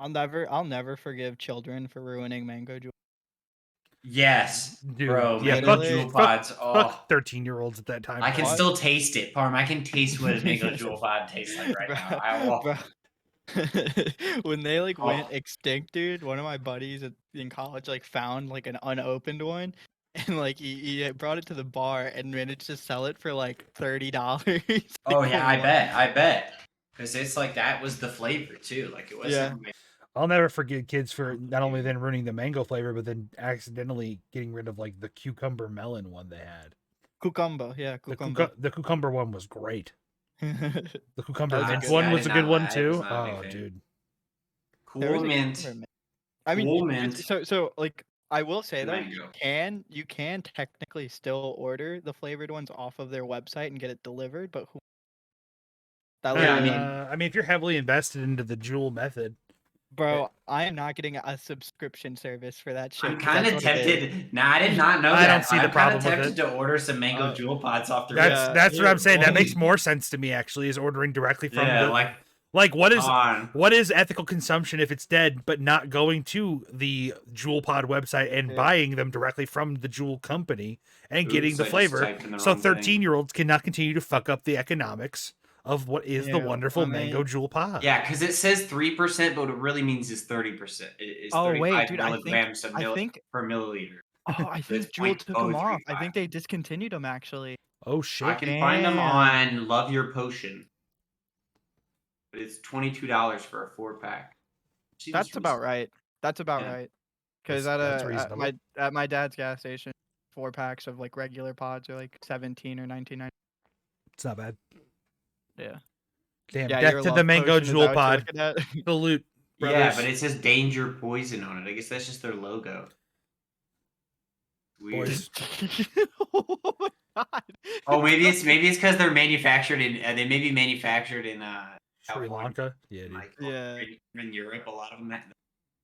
I'll never forgive children for ruining mango juice. Yes, Dude, bro. yeah, Mango Literally. Jewel Pods. Oh, Fuck 13-year-olds at that time. I can What? still taste it, Parm. I can taste what a Mango Jewel Pod tastes like right now. Bro, when they like went Oh. extinct, dude, one of my buddies in college like found like an unopened one, and like he brought it to the bar and managed to sell it for like $30. Oh yeah, I bet. Because it's like that was the flavor too. Like it wasn't. Yeah. I'll never forget kids for not only then ruining the mango flavor, but then accidentally getting rid of like the cucumber melon one they had. Cucumber, yeah, cucumber. The cucumber one was great. The cucumber That was a mint good one I was did a good not one like- I was too. not a big Oh, fan. dude. There was Cool a mint. cucumber mint. I mean, Cool mint. so like I will say though, Mango. you can technically still order the flavored ones off of their website and get it delivered, but who? That Yeah, I literally- mean- I mean, if you're heavily invested into the Jewel method, bro, I am not getting a subscription service for that shit. I'm 'cause kind that's of what it is. tempted. Nah, I did not know I that. don't see the I'm problem kind with of tempted to order some Mango Jewel Pods off the that's what I'm saying. That makes Holy- more sense to me actually. Is ordering directly from Yeah, the like what is come on. what is ethical consumption if it's dead, but not going to the Jewel Pod website and Yeah. buying them directly from the Jewel company and Oops, getting the I just flavor, typed in the so wrong thing. 13-year-olds cannot continue to fuck up the economics of what is the Yeah, wonderful I mean- mango Jewel Pod. Yeah, because it says 3%, but what it really means is 30%. It's Oh, 35 wait, dude, milligrams I think per milliliter. oh, I It's think Jewel took them off. I 0.035. think they discontinued them actually. Oh shit! I can find them on Love Your Potion. But it's $22 for a 4-pack. That's about right. That's about Yeah. right. Because That's at reasonable. my dad's gas station, 4 packs of like regular pods are like 17 or 19.99. It's not bad. Yeah. Damn, Yeah, death your to the love mango potion is Jewel that what you're Pod. looking at? Salute, brothers. Yeah, but it says Danger Poison on it. I guess that's just their logo. Weird. Boys. Oh my god. Oh, maybe it's because they're manufactured in. They may be manufactured in Sri California. Lanka. Yeah, dude. Like Yeah. in Europe, a lot of them that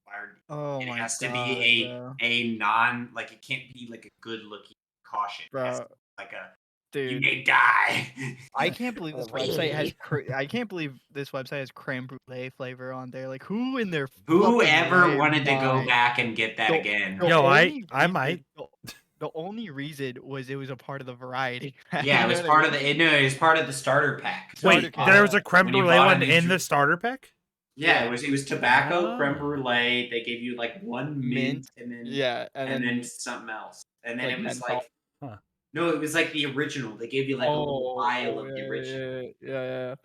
required. Oh It my has to god, be bro. a non like it can't be like a good looking caution. It has to Bro, be like a dude. you may die. I can't believe this website has I can't believe this website has creme brulee flavor on there. Like who in their Whoever fucking wanted to go mind? back and get that The- again. the Yo, only I reason- might. The only reason was it was a part of the variety pack. Yeah, it You was know what I part of mean? the. No, it was part of the starter pack. Starter Wait, pack. there was a creme When you brulee bought one a in new the starter pack? Yeah, it was tobacco, Oh. creme brulee. They gave you like one mint, and then Yeah, and then something else, and then like it was menthol. like Huh. no, it was like the original. They gave you like a little vial of the original. Yeah.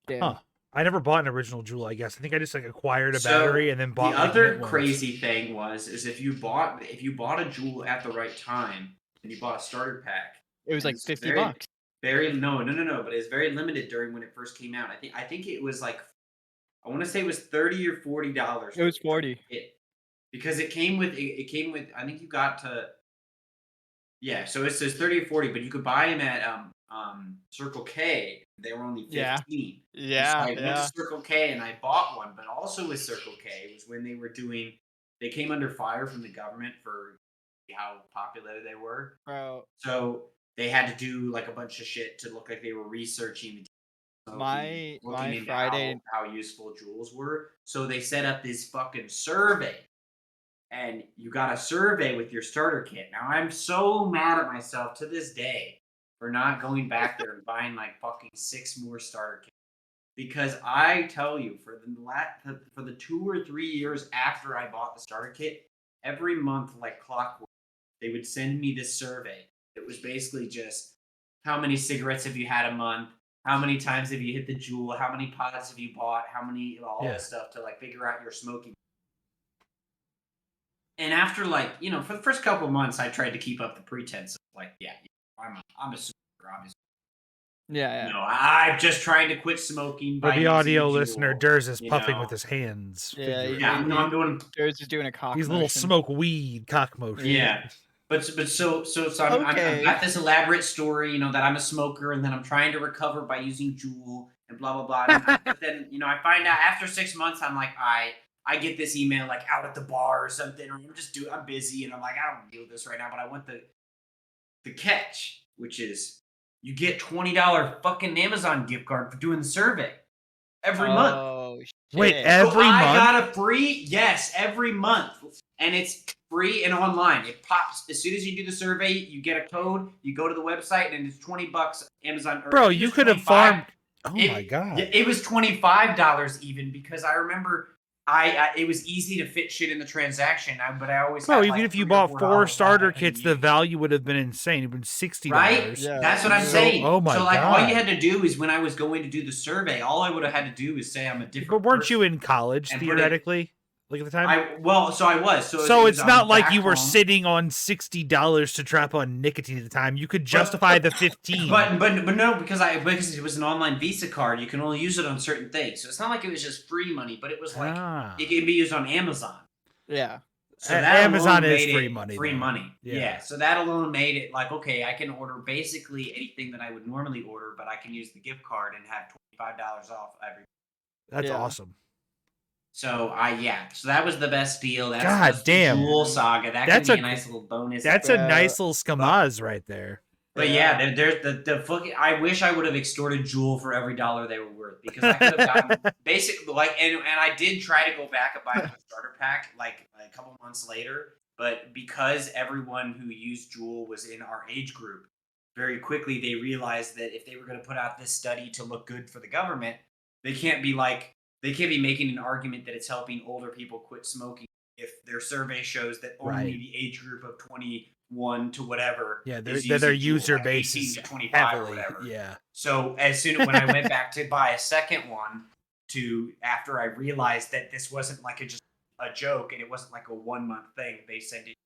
Damn. Huh. I never bought an original Jewel, I guess. I think I just like acquired a So, battery and then bought the like, other mint ones. crazy thing is if you bought a Jewel at the right time and you bought a starter pack, It was and like it's $50. no, but it's very limited during when it first came out. I think it was like I want to say it was $30 or $40. It was 40. Because it came with I think you got to yeah, so it says 30 or 40, but you could buy them at Circle K. They were only 15. Yeah. So I went to Circle K and I bought one, but also with Circle K was when they came under fire from the government for how popular they were. Bro, So they had to do like a bunch of shit to look like they were researching my into Friday how useful jewels were. So they set up this fucking survey. And you got a survey with your starter kit. Now I'm so mad at myself to this day for not going back there and buying like fucking 6 more starter kits. Because I tell you, for the 2 or 3 years after I bought the starter kit, every month like clockwork, they would send me this survey. It was basically just how many cigarettes have you had a month, how many times have you hit the Jewel, how many pods have you bought, how many all this stuff to like figure out your smoking. And after for the first couple of months, I tried to keep up the pretense of like, I'm a smoker, obviously. Yeah. No, I'm just trying to quit smoking. For by the using audio Juul, listener, Durs is you puffing know. with his hands. Yeah, figuratively. I'm doing. There's just doing a cock These little motion. smoke weed cock motion. Yeah, but so I've got this elaborate story, that I'm a smoker and then I'm trying to recover by using Juul and blah blah blah. But then I find out after 6 months, I'm like, I get this email like out at the bar or something, or I'm busy and I'm like, I don't deal with this right now, but I want the catch, which is you get $20 fucking Amazon gift card for doing the survey every month. Oh Wait, Shit. every I month? got a free, yes, every month. And it's free and online. It pops as soon as you do the survey, you get a code, you go to the website, and it's $20 Amazon. Bro, you could have farmed. Oh my Yeah, god. it was $25 even because I remember it was easy to fit shit in the transaction, but I always Bro, had, even like, if you $3 or bought $4 4 left starter I couldn't kits, the use. value would have been insane. It'd been $60. Right? Yeah. That's what I'm So- saying. oh my so like all God. you had to do is when I was going to do the survey, all I would have had to do is say I'm a different But weren't you person. in college and put it- theoretically? Like at the time? I was. So So it it's was, not like back you were home. sitting on $60 to trap on nicotine at the time. You could justify the 15. But no, because it was an online Visa card, you can only use it on certain things. So it's not like it was just free money, but it was like it can be used on Amazon. Yeah. So that Amazon alone is made free it money. Free though. money. Yeah. Yeah. So that alone made it like, okay, I can order basically anything that I would normally order, but I can use the gift card and have $25 off every. That's Yeah. awesome. So so that was the best deal. That's God the damn. Jewel Saga. That's Could be a- a nice little bonus. That's a nice little skamaz right there. But yeah, there's the fucking. I wish I would have extorted Jewel for every dollar they were worth because I could have gotten basically and I did try to go back and buy the starter pack like a couple months later, but because everyone who used Jewel was in our age group, very quickly they realized that if they were going to put out this study to look good for the government, they can't be making an argument that it's helping older people quit smoking if their survey shows that only Right. the age group of 21 to whatever. Yeah, is their using user Juul, like base 18 is to 25 or heavily. whatever. Yeah. So as soon as when I went back to buy a second one, after I realized that this wasn't like just a joke and it wasn't like a 1 month thing, they sent it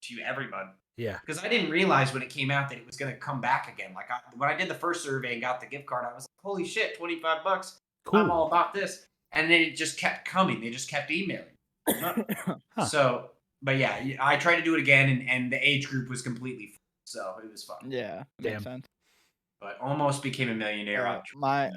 to you every month. Yeah. Because I didn't realize when it came out that it was going to come back again. Like when I did the first survey and got the gift card, I was like, "Holy shit, $25! Cool. I'm all about this." And then it just kept coming. They just kept emailing. Huh. So, but yeah, I tried to do it again, and the age group was completely full, so it was fun. Yeah. Damn. Makes sense. But almost became a millionaire. My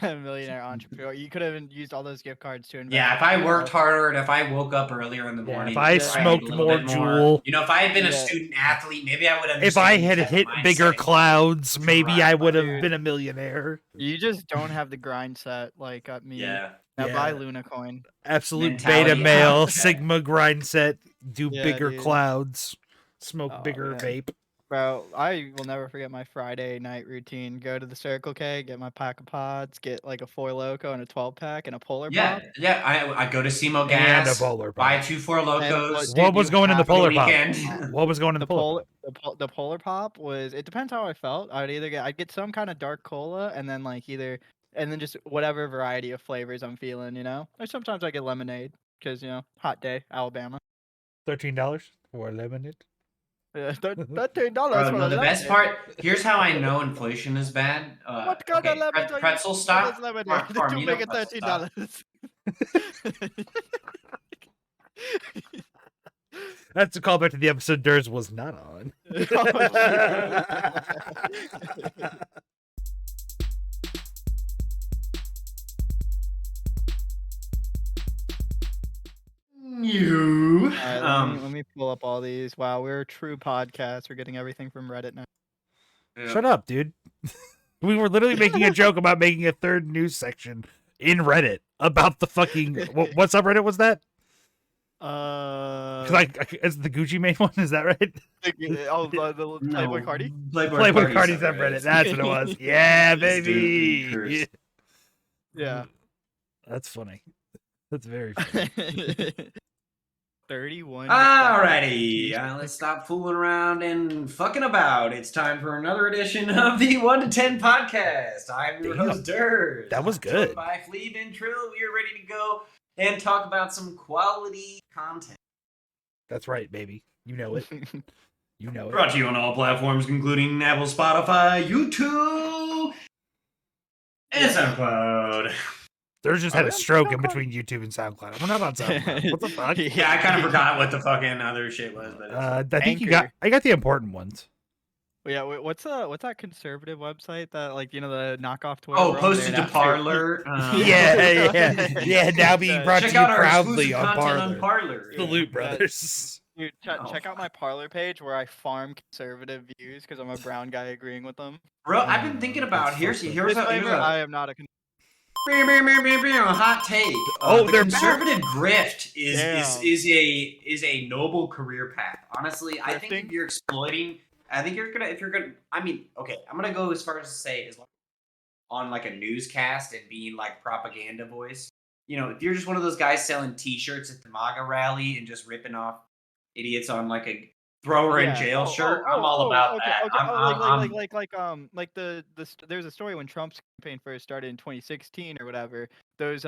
millionaire entrepreneur. You could have used all those gift cards to invest. Yeah, if I worked harder and if I woke up earlier in the Yeah, morning, if I tried smoked a little more bit Jewel. You know, if I had been a Yeah. student athlete, maybe I would have. If I had hit bigger clouds, maybe Right, I would have dude. been a millionaire. You just don't have the grind set like me. Yeah. Now Yeah. buy Luna coin. Absolute Mentality beta male, out. Sigma grind set, do Yeah, bigger dude. clouds, smoke Oh, bigger man. vape. Bro, I will never forget my Friday night routine. Go to the Circle K, get my pack of pods, get like a 4 Loco and a 12 pack and a Polar Yeah, Pop. yeah. I go to Simo And Gas, a Polar buy Pop. 2 4 Locos. Dude, What was you going in the have to- Polar the Pop? weekend. What was going in the The Polar Pop? the Polar Pop was, it depends how I felt. I'd get some kind of dark cola and then just whatever variety of flavors I'm feeling, you know? Or sometimes I get lemonade because, hot day, Alabama. $13 for a lemonade. Yeah, $13 Bro, for no, a the best lemonade. part. Here's how I know inflation is bad. What kind of lemonade are you pretzel eating stop. with lemonade Farm, to you know make it pretzel stop. $13? That's a callback to the episode Durs was not on. You. Alright, let me pull up all these. Wow, we're a true podcast. We're getting everything from Reddit now. Shut up, dude. We were literally making a joke about making a third news section in Reddit about the fucking what subreddit was that? It's the Gucci Mane one. Is that right? The Playboy Cardi. Playboy Cardi subreddit. That's what it was. Yeah, baby. Stupid curse. Yeah. That's funny. That's very funny. 31. Alrighty, let's stop fooling around and fucking about. It's time for another edition of the 1 to 10 podcast. I'm your Damn. host, Durs. That was I'm good. joined by Fleeb and Trill. We are ready to go and talk about some quality content. That's right, baby. You know it. You know it. Brought to you on all platforms, including Apple, Spotify, YouTube, and SoundCloud. There's just Are had we a on stroke in SoundCloud? between YouTube and SoundCloud. We're not on SoundCloud. What the fuck? Yeah, I kind of forgot what the fucking other shit was, but it's I think Anchor. I got the important ones. Yeah, what's that conservative website that the knockoff Twitter? oh, we're on posted there to now? Parlor. Yeah. Now being brought Check to you out our proudly exclusive on content Parler. on Parler. Salute, Yeah. brothers. Dude, check out my Parlor page where I farm conservative views because I'm a brown guy agreeing with them. Bro, I've been thinking about That's here's fucked a Disclaimer: I am not a. Hot take. Oh, The they're back. conservative grift Damn. is a noble career path. Honestly, I think if Grifting? you're exploiting, I think if you're gonna, I mean, okay, I'm gonna go as far as to say as long on like a newscast and being like propaganda voice. You know, if you're just one of those guys selling T-shirts at the MAGA rally and just ripping off idiots on like a throw her in Yeah. jail shirt, I'm all about Okay, that. okay. Oh, I'm like there's a story when Trump's campaign first started in 2016 or whatever. Those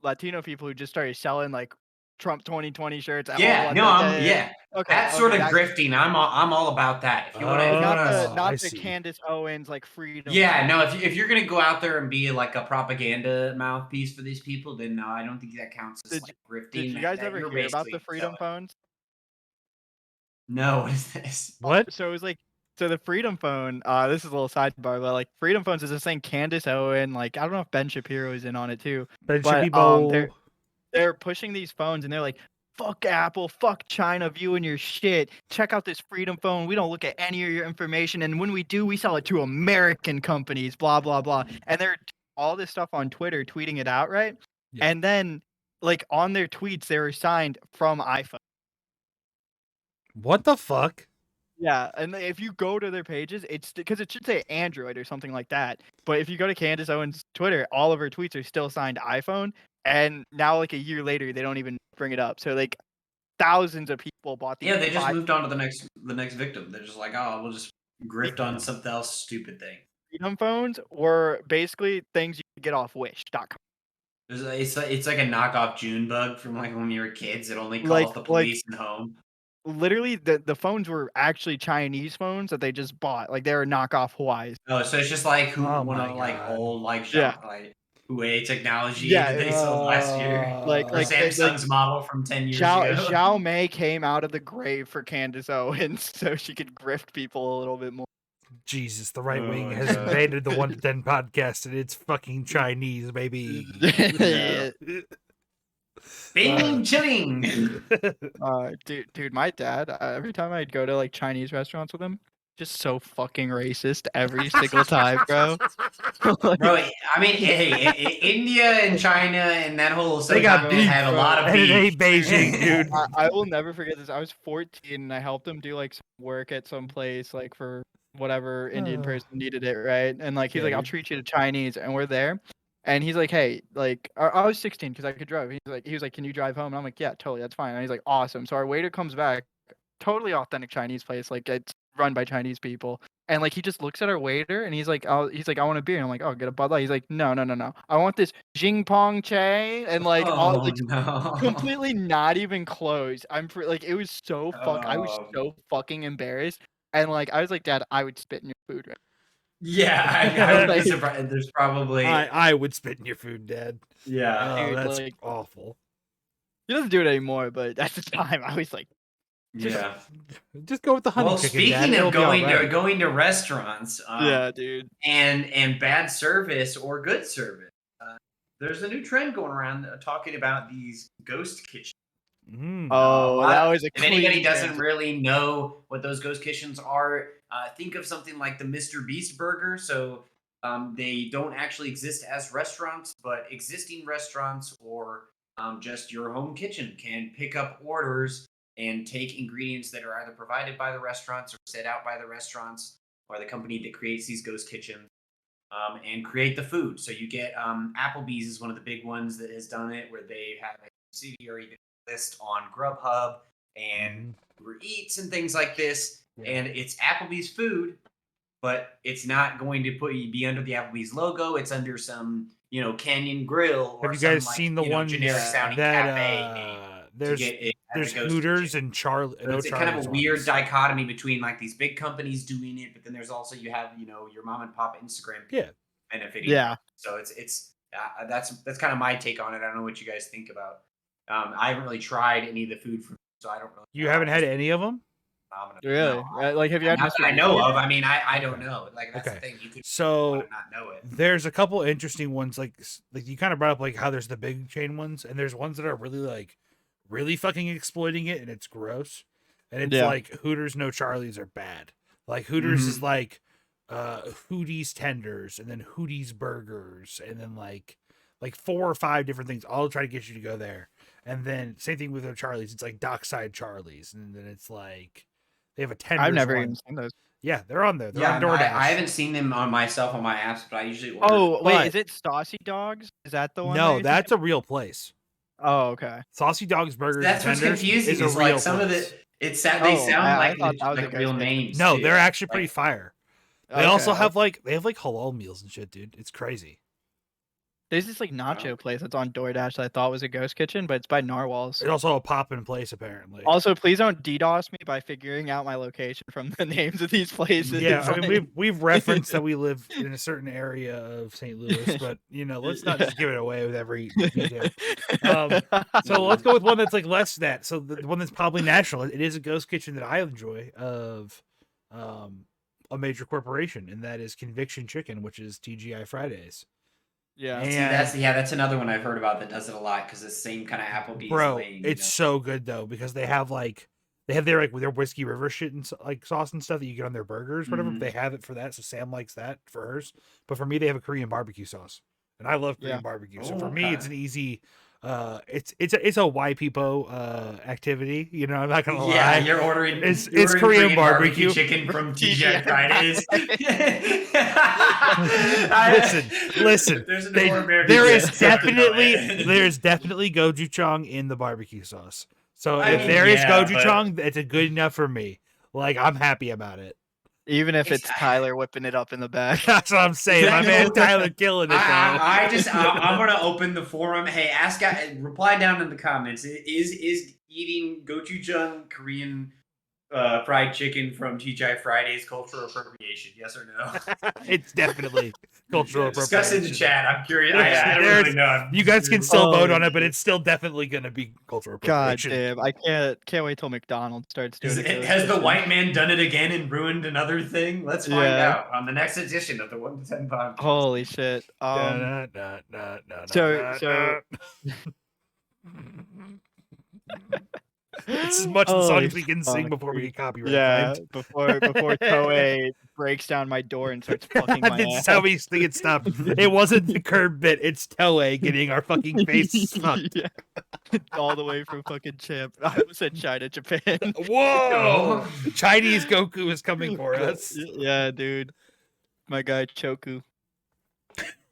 Latino people who just started selling like Trump 2020 shirts at yeah, all at no, the yeah. Okay, That sort of that grifting, I'm all about that. If you want to, if you not want the to, I not the see. Candace Owens like freedom. yeah, no. If you're gonna go out there and be like a propaganda mouthpiece for these people, then no, I don't think that counts as Did like Did grifting. you guys That ever you're hear about the basically freedom selling. phones? No, what is this? What? So it was like the Freedom Phone. This is a little sidebar, but like Freedom Phones is this thing Candace Owen. Like I don't know if Ben Shapiro is in on it too, Ben but Shapiro. they're pushing these phones and they're like, fuck Apple, fuck China viewing your shit. Check out this Freedom Phone. We don't look at any of your information, and when we do, we sell it to American companies. Blah blah blah. And they're all this stuff on Twitter, tweeting it out, right? Yeah. And then like on their tweets, they were signed from iPhone. What the fuck? Yeah, and if you go to their pages, it's because it should say Android or something like that. But if you go to Candace Owens' Twitter, all of her tweets are still signed iPhone. And now, like a year later, they don't even bring it up. So like thousands of people bought these. Yeah, they just moved on to the next victim. They're just like, oh, we'll just grift on something else stupid thing. Freedom phones were basically things you could get off Wish.com. It's like a knockoff June bug from like when we were kids. It only calls Like the police and home. literally, the phones were actually Chinese phones that they just bought. Like they were knockoff Huawei's. Oh, so it's just like Oh one my of like God. old like Yeah. like Huawei technology Yeah, that they sold last year, like or they Samsung's model from 10 years Xiao ago. Xiao Mei came out of the grave for Candace Owens so she could grift people a little bit more. Jesus, the right wing Oh, has God. invaded the 1 to 10 podcast, and it's fucking Chinese, baby. Yeah. Bing chilling. Dude, my dad, every time I'd go to like Chinese restaurants with him, just so fucking racist every single time, bro. Like, Bro, I mean, hey, India and China and that whole They got subcontinent beef, have a bro. lot of and it beef. ain't Beijing, dude. I will never forget this. I was 14 and I helped him do like some work at some place like for whatever Indian person needed it, right? And like he's Yeah, like, I'll dude. treat you to Chinese, and we're there. And he's like, hey, like I was 16 because I could drive. He was like, can you drive home? And I'm like, yeah, totally, that's fine. And he's like, awesome. So our waiter comes back, totally authentic Chinese place, like it's run by Chinese people. And like he just looks at our waiter and he's like, I want a beer. And I'm like, oh, get a Bud Light. He's like, no, I want this Jing Pong Che, and like all Oh like no! completely not even close. Like it was so I was Oh. so fucking embarrassed. And like I was like, Dad, I would spit in your food right Yeah, I would be surprised. There's probably I would spit in your food, Dad. yeah. Oh, Dude, that's like- awful. He doesn't do it anymore, but at the time I was like, Yeah. Just go with the honey Well, chicken, speaking Dad. It'll of be all going to right. going to restaurants, yeah, dude. and bad service or good service, there's a new trend going around talking about these ghost kitchens. Mm. Oh, that was a If anybody clean doesn't transition. really know what those ghost kitchens are, think of something like the Mr. Beast burger. So they don't actually exist as restaurants, but existing restaurants or just your home kitchen can pick up orders and take ingredients that are either provided by the restaurants or set out by the restaurants or the company that creates these ghost kitchens, and create the food. So you get Applebee's is one of the big ones that has done it, where they have a subsidiary list on Grubhub and Uber Eats and things like this. Yeah. And it's Applebee's food, but it's not going to be under the Applebee's logo. It's under some, Canyon Grill. Or Have you guys some, seen the one generic sounding cafe name that to there's get it as there's a ghost Hooters kitchen. and Charlie? So it's kind of a weird dichotomy between like these big companies doing it, but then there's also you have your mom and pop Instagram Yeah. benefiting. Yeah. So it's that's kind of my take on it. I don't know what you guys think about. I haven't really tried any of the food from, so I don't really. You haven't had any of them? Really? No, Like, have you had not Mr. that I Beast know yet? of. I mean, I don't know. Like that's Okay. the thing. You could So not know it. there's a couple interesting ones, like you kind of brought up like how there's the big chain ones, and there's ones that are really fucking exploiting it, and it's gross. And it's Yeah. like Hooters, no Charlies are bad. Like Hooters is like Hootie's tenders, and then Hootie's burgers, and then like like 4 or 5 different things, all try to get you to go there. And then same thing with their Charlie's. It's like Dockside Charlie's, and then it's like they have a tenders I've never one. even seen those. Yeah, they're on there. They're Yeah, on DoorDash. I haven't seen them on myself on my apps, but I usually order. Oh, wait, But- is it Saucy Dogs? Is that the one? No, that's a real place. Oh, okay. Saucy Dogs Burgers. That's and what's Tenders confusing. is a Is real like some of place. the they sound I like thought that was a like ghost real kitchen. names. No, too. they're actually Like, pretty fire. They Okay, also okay. have like halal meals and shit, dude. It's crazy. There's this like nacho place that's on DoorDash that I thought was a ghost kitchen, but it's by Narwhals. It's also a pop in place apparently. Also, please don't DDoS me by figuring out my location from the names of these places. Yeah, I mean Like- we've referenced that we live in a certain area of St. Louis, but let's not just give it away with every detail. So let's go with one that's like less that. So the one that's probably national. It is a ghost kitchen that I enjoy of a major corporation, and that is Conviction Chicken, which is TGI Fridays. yeah. And- See, that's another one I've heard about that does it a lot because the same kind of Applebee's. Bro, lane, it's so good though because they have their whiskey river shit and like sauce and stuff that you get on their burgers, whatever. Mhm. But they have it for that, so Sam likes that for hers. But for me, they have a Korean barbecue sauce, and I love Korean Yeah. barbecue. So Oh, for me, okay. it's an easy. It's a white people activity. I'm not gonna Yeah, lie. you're ordering. It's you're ordering Korean barbecue. chicken from TGI TGI Fridays. Listen. There's an They- more American there joke. is definitely gochujang in the barbecue sauce. So I if mean, there is yeah, gochujang, it's a good enough for me. Like I'm happy about it. Even if It's- it's Tyler whipping it up in the back. That's what I'm saying. My man Tyler killing it though. I'm gonna open the forum. Hey, ask reply down in the comments. Is eating gochujang Korean fried chicken from TGI Fridays cultural appropriation? Yes or no? It's definitely cultural Discuss in the appropriation. chat. I'm curious. I don't There's- really know. You guys can still vote Oh, on it, but it's still definitely going to be cultural God appropriation. damn! I can't wait till McDonald's starts doing it. Has the white man done it again and ruined another thing? Let's find Yeah. out on the next edition of the 1 to 10 podcast. Holy shit! so- It's as much the Holy songs we can sing fuck, before we dude. get copyright Yeah, claimed. before Toei breaks down my door and starts fucking my This ass. is how we get stopped. It wasn't the curb bit. It's Toei getting our fucking faces fucked. Yeah. All the way from fucking Champ. I almost said China, Japan. Whoa! Chinese Goku is coming for us. Yeah, dude. My guy Choku.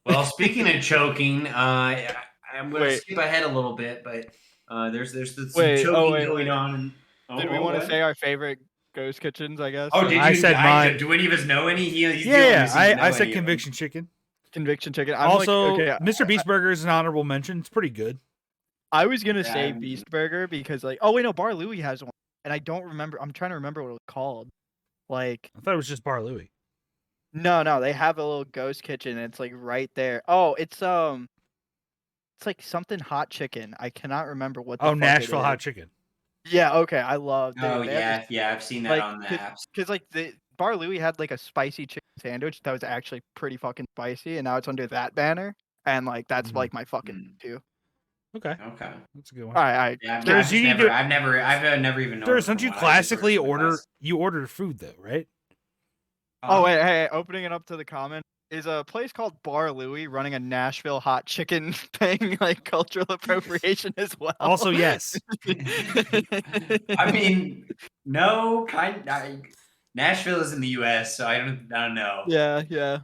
Well, speaking of choking, I'm going to Wait. skip ahead a little bit, but there's some Wait, choking wait. going on. Did we want to say our favorite ghost kitchens? I guess. Oh, did you? I said mine. Do any of us know any? He's the Yeah, only yeah. one who seems to know I any said of them. Conviction Chicken. Conviction Chicken. I'm Also, like, okay, Mr. Beast Burger is an honorable mention. It's pretty good. I was gonna say Yeah. Beast Burger because oh wait no, Bar Louie has one, and I don't remember. I'm trying to remember what it was called. Like I thought it was just Bar Louie. no, they have a little ghost kitchen. And it's like right there. Oh, it's like something hot chicken. I cannot remember what. The Oh, fuck Nashville it Hot is. Chicken. Yeah. Okay. I love. Oh yeah, I've seen that on the apps. Because like the Bar Louie had like a spicy chicken sandwich that was actually pretty fucking spicy, and now it's under that banner, and like that's Mhm. like my fucking too. Okay, Okay. that's a good All one. right. Yeah, There's- you need to- I've never even known. There's, don't you classically order food though, right? Oh wait, hey, opening it up to the comment is a place called Bar Louie running a Nashville hot chicken thing, like cultural appropriation as well. Also, yes. I mean, no, Nashville is in the U.S., so I don't know. yeah.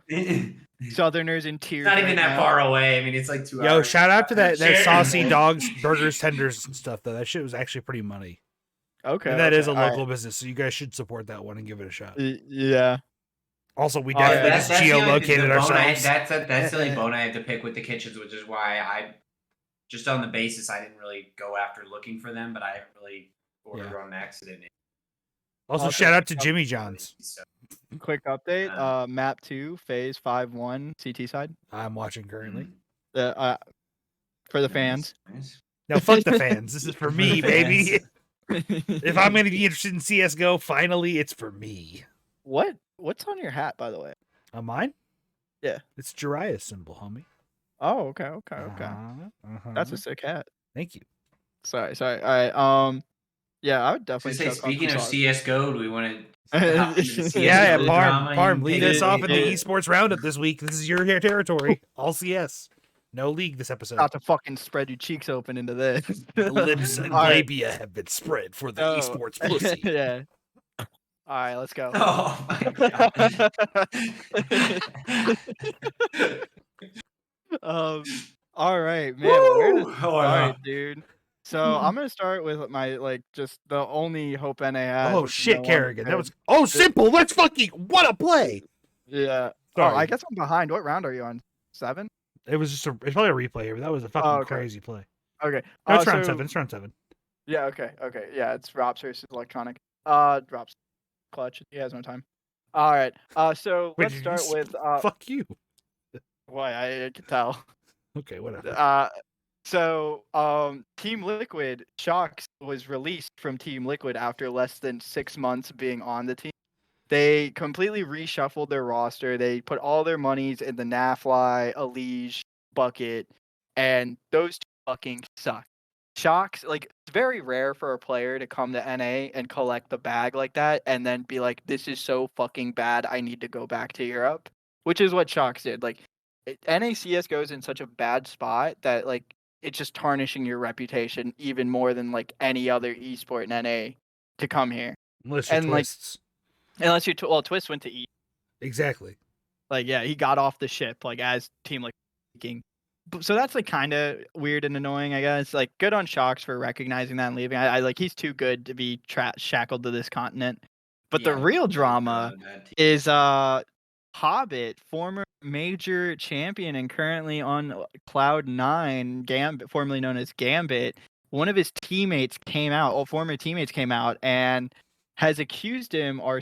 It's Southerners in tears. not even right that now. far away. I mean, it's like 2 hours. Yo, shout out to that Share. saucy dogs, burgers, tenders, and stuff though. That shit was actually pretty money. Okay, And that is a all right. local business, so you guys should support that one and give it a shot. Yeah. Also, we Oh, definitely yeah, just the only- geolocated the bone ourselves. That's the only bone I have to pick with the kitchens, which is why I just on the basis I didn't really go after looking for them, but I haven't really ordered Yeah. on accident. Also, Also, shout out to Jimmy John's. So, Quick update. Map 2, Phase 5-1, CT side. I'm watching currently. For the fans. nice. No, fuck the fans. This is for me, the baby. fans. If I'm going to be interested in CS:GO, finally, it's for me. What's on your hat, by the way? On mine? Yeah. It's Jiraiya's symbol, homie. Oh, okay. That's a sick hat. Thank you. Sorry. All right. Yeah, I would So definitely. say, chuck on speaking some of sauce. CS:GO, do we want to? Yeah, Yeah, drama Parm, you lead can us do. off in the Yeah. esports roundup this week. This is your territory. All CS. No league this episode. About to fucking spread your cheeks open into this. Lips and All right. labia have been spread for the Oh, esports pussy. yeah. All right, let's go. Oh my god. All right, man. Where to Woo! start, dude? So I'm gonna start with my just the only hope NA has. Oh which is shit, no one Kerrigan. That good. was simple. Let's fucking what a play. Yeah. Sorry. Oh, I guess I'm behind. What round are you on? 7? It was just it's probably a replay here, but that was a fucking okay. crazy play. Okay. No, it's round 7. It's round 7. Yeah. Okay. Okay. Yeah. It's Rops versus Electronic. Drops clutch. He has no time. All right. So Wait, let's did you start with fuck you. why I can tell. Okay, whatever. So Team Liquid Shox was released from Team Liquid after less than 6 months being on the team. They completely reshuffled their roster. They put all their monies in the Nafly, Elige bucket, and those two fucking suck. Shox, like, it's very rare for a player to come to NA and collect the bag like that and then be like, this is so fucking bad, I need to go back to Europe, which is what Shox did. Like, NACS goes in such a bad spot that, like, it's just tarnishing your reputation even more than, like, any other esport in NA to come here. Unless you're and, like, Twists. Unless you, Twist went to E. Exactly. Like, yeah, he got off the ship, like, as Team Liquid speaking. So that's, like, kind of weird and annoying, I guess. Like, good on Shox for recognizing that and leaving. I like, he's too good to be shackled to this continent. But the real drama is Hobbit, former major champion and currently on Cloud9, Gambit, formerly known as Gambit. One of his teammates came out, former teammates came out and has accused him or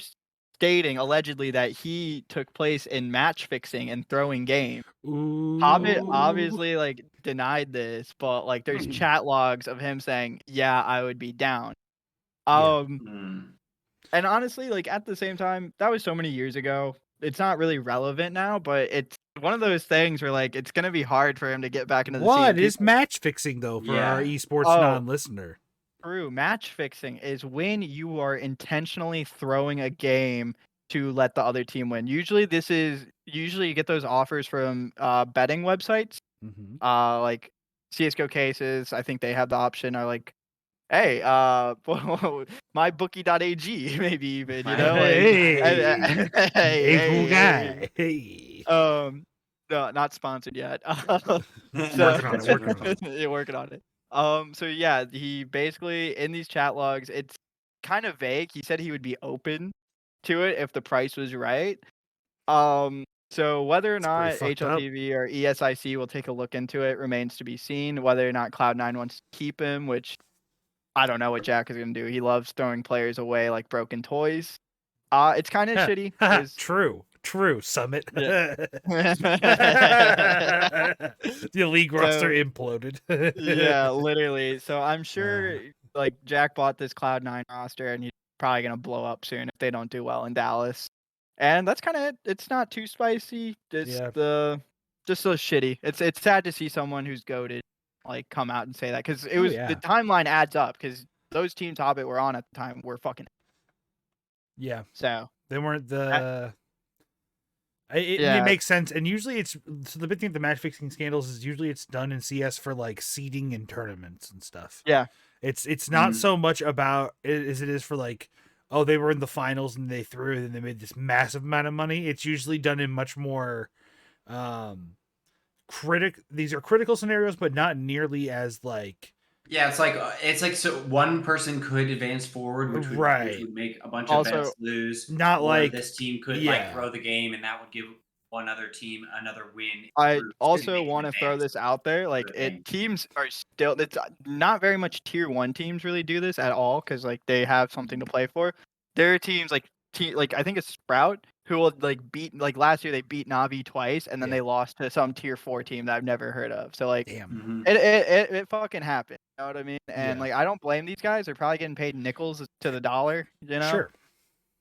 stating allegedly that he took place in match fixing and throwing game. Hobbit obviously like denied this, but like there's chat logs of him saying, "Yeah, I would be down." And honestly, like at the same time, that was so many years ago. It's not really relevant now, but it's one of those things where like it's gonna be hard for him to get back into the scene. What is match fixing though for our esports non-listener? True. Match fixing is when you are intentionally throwing a game to let the other team win. Usually you get those offers from betting websites. Like CS:GO cases, I think they have the option are like, hey, mybookie.ag, maybe even, you know, like, hey. No, not sponsored yet. Working on it. So yeah, he basically in these chat logs, it's kind of vague. He said he would be open to it if the price was right. So whether or not HLTV or ESIC will take a look into it remains to be seen. Whether or not Cloud9 wants to keep him, which I don't know what Jack is gonna do. He loves throwing players away like broken toys. It's kind of shitty. True, Summit. Yeah. The league roster imploded. Yeah, literally. So I'm sure like Jack bought this Cloud9 roster and he's probably gonna blow up soon if they don't do well in Dallas. And that's kind of it. It's not too spicy. Just so shitty. It's sad to see someone who's goated like come out and say that because it was the timeline adds up because those teams Hobbit were on at the time were fucking. Yeah. So they weren't the. It makes sense, and usually it's so the big thing with the match fixing scandals is usually it's done in CS for like seeding in tournaments and stuff. Yeah, it's not so much about it as it is for like, oh, they were in the finals and they threw and they made this massive amount of money. It's usually done in much more these are critical scenarios, but not nearly as like. Yeah, it's like so one person could advance forward, which would make a bunch of bets lose. Not like this team could like throw the game, and that would give one other team another win. I also want to throw this out there, like teams are still. It's not very much tier 1 teams really do this at all because like they have something to play for. There are teams like I think it's Sprout who will like beat like last year they beat Navi twice and then they lost to some tier 4 team that I've never heard of. So like it fucking happened. You know what I mean? And like I don't blame these guys. They're probably getting paid nickels to the dollar. You know? Sure.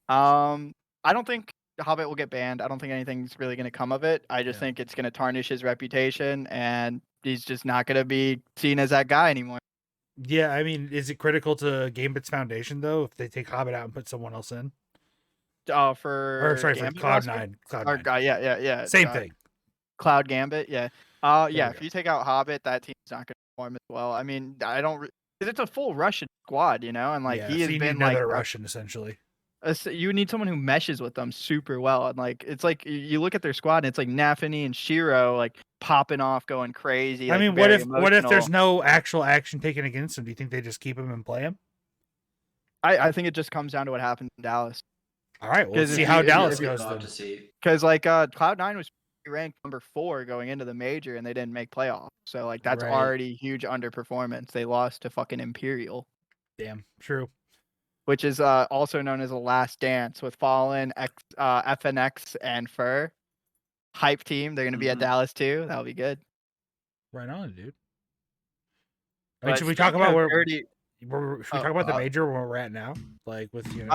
I don't think Hobbit will get banned. I don't think anything's really going to come of it. I just think it's going to tarnish his reputation, and he's just not going to be seen as that guy anymore. Yeah, I mean, is it critical to Gambit's foundation though if they take Hobbit out and put someone else in? For Cloud9. yeah. Same thing. Cloud Gambit, yeah. Yeah, we if go. you take out Hobbit, that team's not gonna perform as well. I mean, I don't because it's a full Russian squad, and like Yeah, he so has you need been like another Russian essentially. you need someone who meshes with them super well, and like it's like you look at their squad, and it's like Nafany and Shiro like popping off, going crazy, I like mean, very what if there's emotional. no actual action taken against him? Do you think they just keep him and play him? I think it just comes down to what happened in Dallas. All right, we'll 'Cause see if how you- if you- Dallas if you- goes We'll have then. to see. Because like Cloud9 was ranked number 4 going into the major, and they didn't make playoffs. So like that's Right. already huge underperformance. They lost to fucking Imperial, Damn, true. which is also known as a last dance with Fallen, FNX, and Fur. Hype team. They're gonna be at Mhm. Dallas too. That'll be good. Right on, dude. I mean, But should we talk speaking about of where? dirty, Should we talk about the major where we're at now? Like with because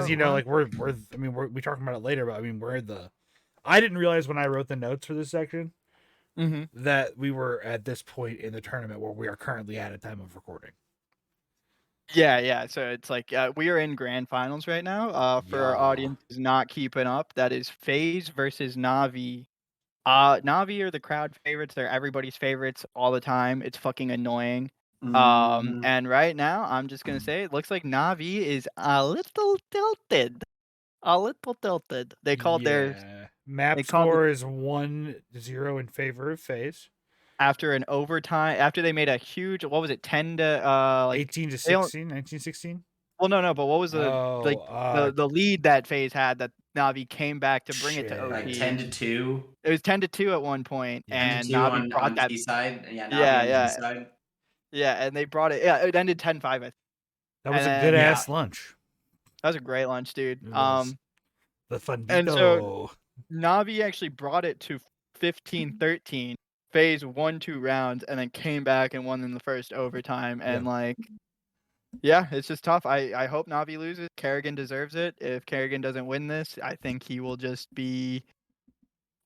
what? like we're I mean we talking about it later, but I mean we're the. I didn't realize when I wrote the notes for this section Mhm. that we were at this point in the tournament where we are currently at time of recording. Yeah. So it's like we are in grand finals right now. For our Yeah. audience who's not keeping up, that is FaZe versus Navi. Navi are the crowd favorites. They're everybody's favorites all the time. It's fucking annoying. Mhm. And right now, I'm just gonna say it looks like Navi is a little tilted. A little tilted. They called their map they called score is 1-0 in favor of FaZe. after an overtime after they made a huge what was it 10 to like 18 to they don't 16, 19-16. well no but what was the like Oh, the lead that FaZe had that Navi came back to bring it to shit. Like OT. 10-2. It was 10-2 at one point, Yeah. and 10-2 Navi brought on that. T side. Yeah, Yeah, Navi on T yeah, side. yeah, and they brought it. Yeah, it ended 10-5. I think. That was a And good then- ass lunch. That was a great lunch, dude. It was. The and fundito. so Navi actually brought it to 15-13. FaZe won 2 rounds and then came back and won in the first overtime. And like, yeah, it's just tough. I hope Navi loses. Kerrigan deserves it. If Kerrigan doesn't win this, I think he will just be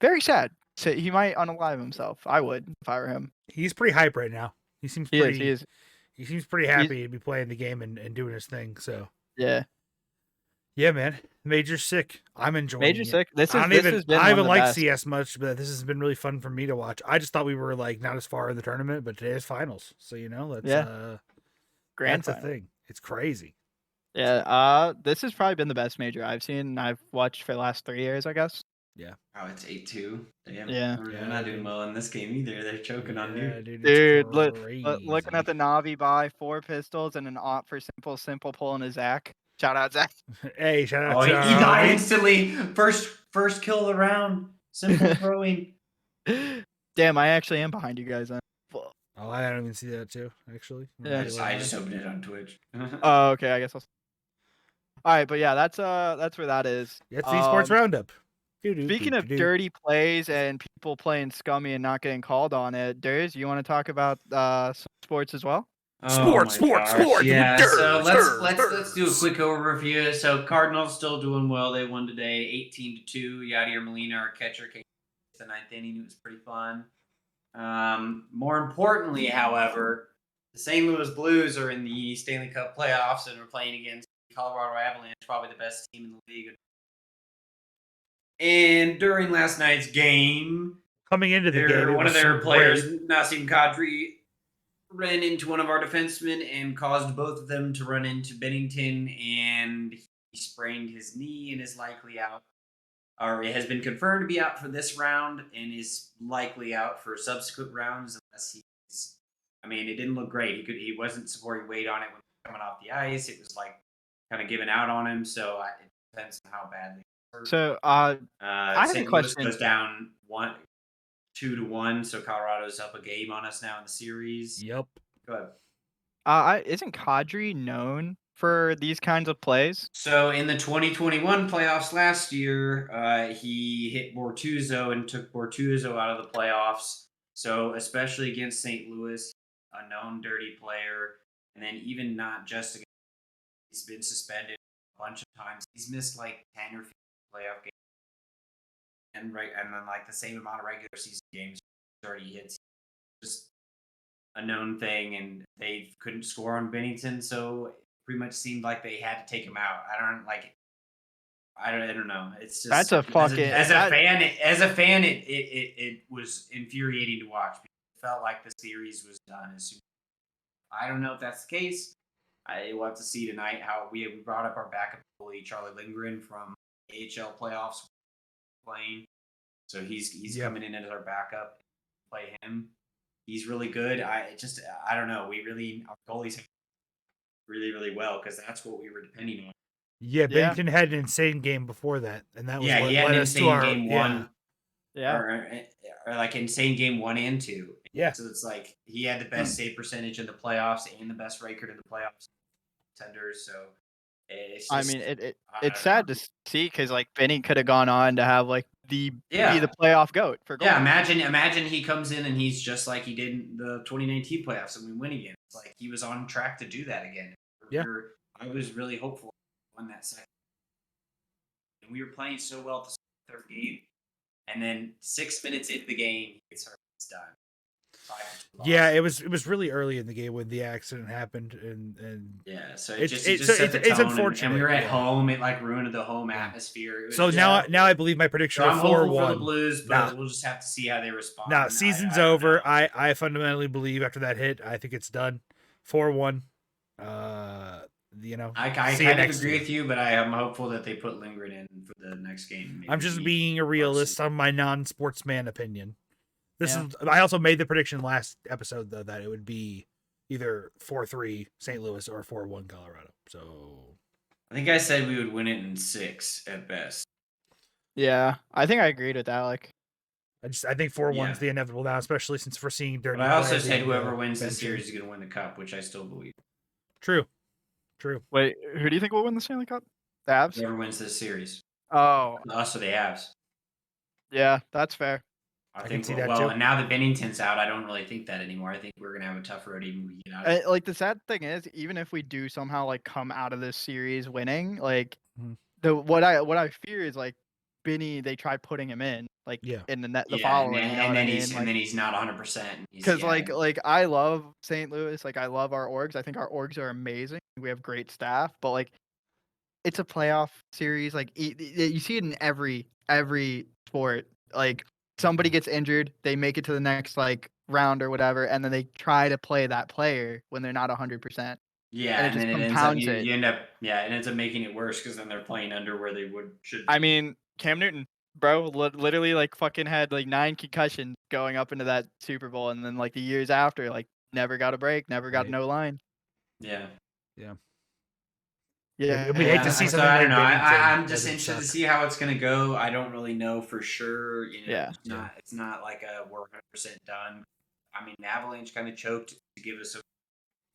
very sad. So he might unalive himself. I would if I were him. He's pretty hype right now. He seems He pretty. is. He seems pretty happy to be playing the game and doing his thing. So Yeah. yeah, man, Major's sick. I'm enjoying Major it. sick. This I is don't this even has been I one of haven't the liked best. CS much, but this has been really fun for me to watch. I just thought we were like not as far in the tournament, but today is finals, so that's Grand that's a final. thing. It's crazy. Yeah. This has probably been the best major I've seen. I've watched for the last 3 years, I guess. Yeah. Oh, it's 8-2. Damn. Yeah. We're not doing well in this game either. They're choking on you. Dude. Dude, It's looking at the Navi buy 4 pistols and an op for simple pulling a Zach. Shout out Zach. Hey, shout out Oh, to he died instantly. First kill of the round. Simple throwing. Damn, I actually am behind you guys. Oh, I don't even see that too. Actually, Yeah. I just opened it on Twitch. Oh, okay. I guess I'll. All right, but yeah, that's where that is. Yeah, it's the esports roundup. Speaking of dirty plays and people playing scummy and not getting called on it, Durs, you want to talk about some sports as well? Sports. Yeah, so let's Spurs. do a quick overview. So Cardinals still doing well. They won today, 18-2. Yadier Molina, our catcher, came the 9th inning. It was pretty fun. More importantly, however, the St. Louis Blues are in the Stanley Cup playoffs and are playing against the Colorado Avalanche, probably the best team in the league. And during last night's game, coming into the game, one of their players, Nassim Kadri, ran into one of our defensemen and caused both of them to run into Bennington, and he sprained his knee and is likely out, or it has been confirmed to be out for this round and is likely out for subsequent rounds unless he's. I mean, it didn't look great. He wasn't supporting weight on it when coming off the ice. It was like kind of giving out on him. So it depends on how badly. So I have a question. Louis goes down 2-1, so Colorado's up a game on us now in the series. Yep. Go ahead. Isn't Kadri known for these kinds of plays? So in the 2021 playoffs last year, he hit Bortuzzo and took Bortuzzo out of the playoffs. So especially against St. Louis, a known dirty player, and then even not just against, he's been suspended a bunch of times. He's missed like 10 or 15 playoff games, and then like the same amount of regular season games. 30 hits, just a known thing, and they couldn't score on Bennington, so it pretty much seemed like they had to take him out. I don't like. I don't know. It's just That's a fucking as a fan, it was infuriating to watch. It felt like the series was done as soon. I don't know if that's the case. We'll have to see tonight how we brought up our backup goalie Charlie Lindgren from AHL playoffs playing. So he's coming in as our backup. Play him. He's really good. I don't know. Our goalies really, really well because that's what we were depending on. Yeah, Bennington had an insane game before that, and that was what he had led an us to insane our game one. Yeah. Or like insane game 1 and 2. Yeah. So it's like he had the best save percentage in the playoffs and the best record in the playoffs tenders. So it's just, it's sad to see because like Benny could have gone on to have like be the playoff goat for goal. Yeah, imagine he comes in and he's just like he did in the 2019 playoffs and we win again. It's like he was on track to do that again. Yeah. I was really hopeful he won that second. And we were playing so well the third game. And then 6 minutes into the game, he gets hurt. It's done. Yeah, it was really early in the game when the accident happened, and yeah, so it's unfortunate. And we were at home; it like ruined the home atmosphere. So now I believe my prediction so of 4-1 for the Blues, but we'll just have to see how they respond. Nah, season's over. I fundamentally believe after that hit, I think it's done. 4-1. I kind of agree with you, but I am hopeful that they put Lindgren in for the next game. I'm just being a realist on my non-sportsman opinion. I also made the prediction last episode though that it would be either 4-3 St. Louis or 4-1 Colorado. So I think I said we would win it in 6 at best. Yeah, I think I agreed with Alec. I think 4-1 is the inevitable now, especially since we're seeing dirty. But I also said whoever wins the series is going to win the cup, which I still believe. True. Wait, who do you think will win the Stanley Cup? The Avs? Whoever wins this series. Oh. Us or the Avs. Yeah, that's fair. I think see that too. And now that Bennington's out, I don't really think that anymore. I think we're gonna have a tough road even when we get out of it. Like the sad thing is, even if we do somehow like come out of this series winning, like what I fear is like Benny, they try putting him in in the following, and then he's not 100%. Because like I love St. Louis, like I love our orgs. I think our orgs are amazing. We have great staff, but like it's a playoff series. Like you see it in every sport. Like somebody gets injured, they make it to the next like round or whatever, and then they try to play that player when they're not 100%. Yeah, and then it ends up making it worse because then they're playing under where they should. I mean, Cam Newton, bro, literally like fucking had like 9 concussions going up into that Super Bowl, and then like the years after, like never got a break, never got no line. Yeah. We hate to see something. I don't know. I'm just interested to see how it's gonna go. I don't really know for sure. It's not like we're 100% done. I mean, Avalanche kind of choked to give us a.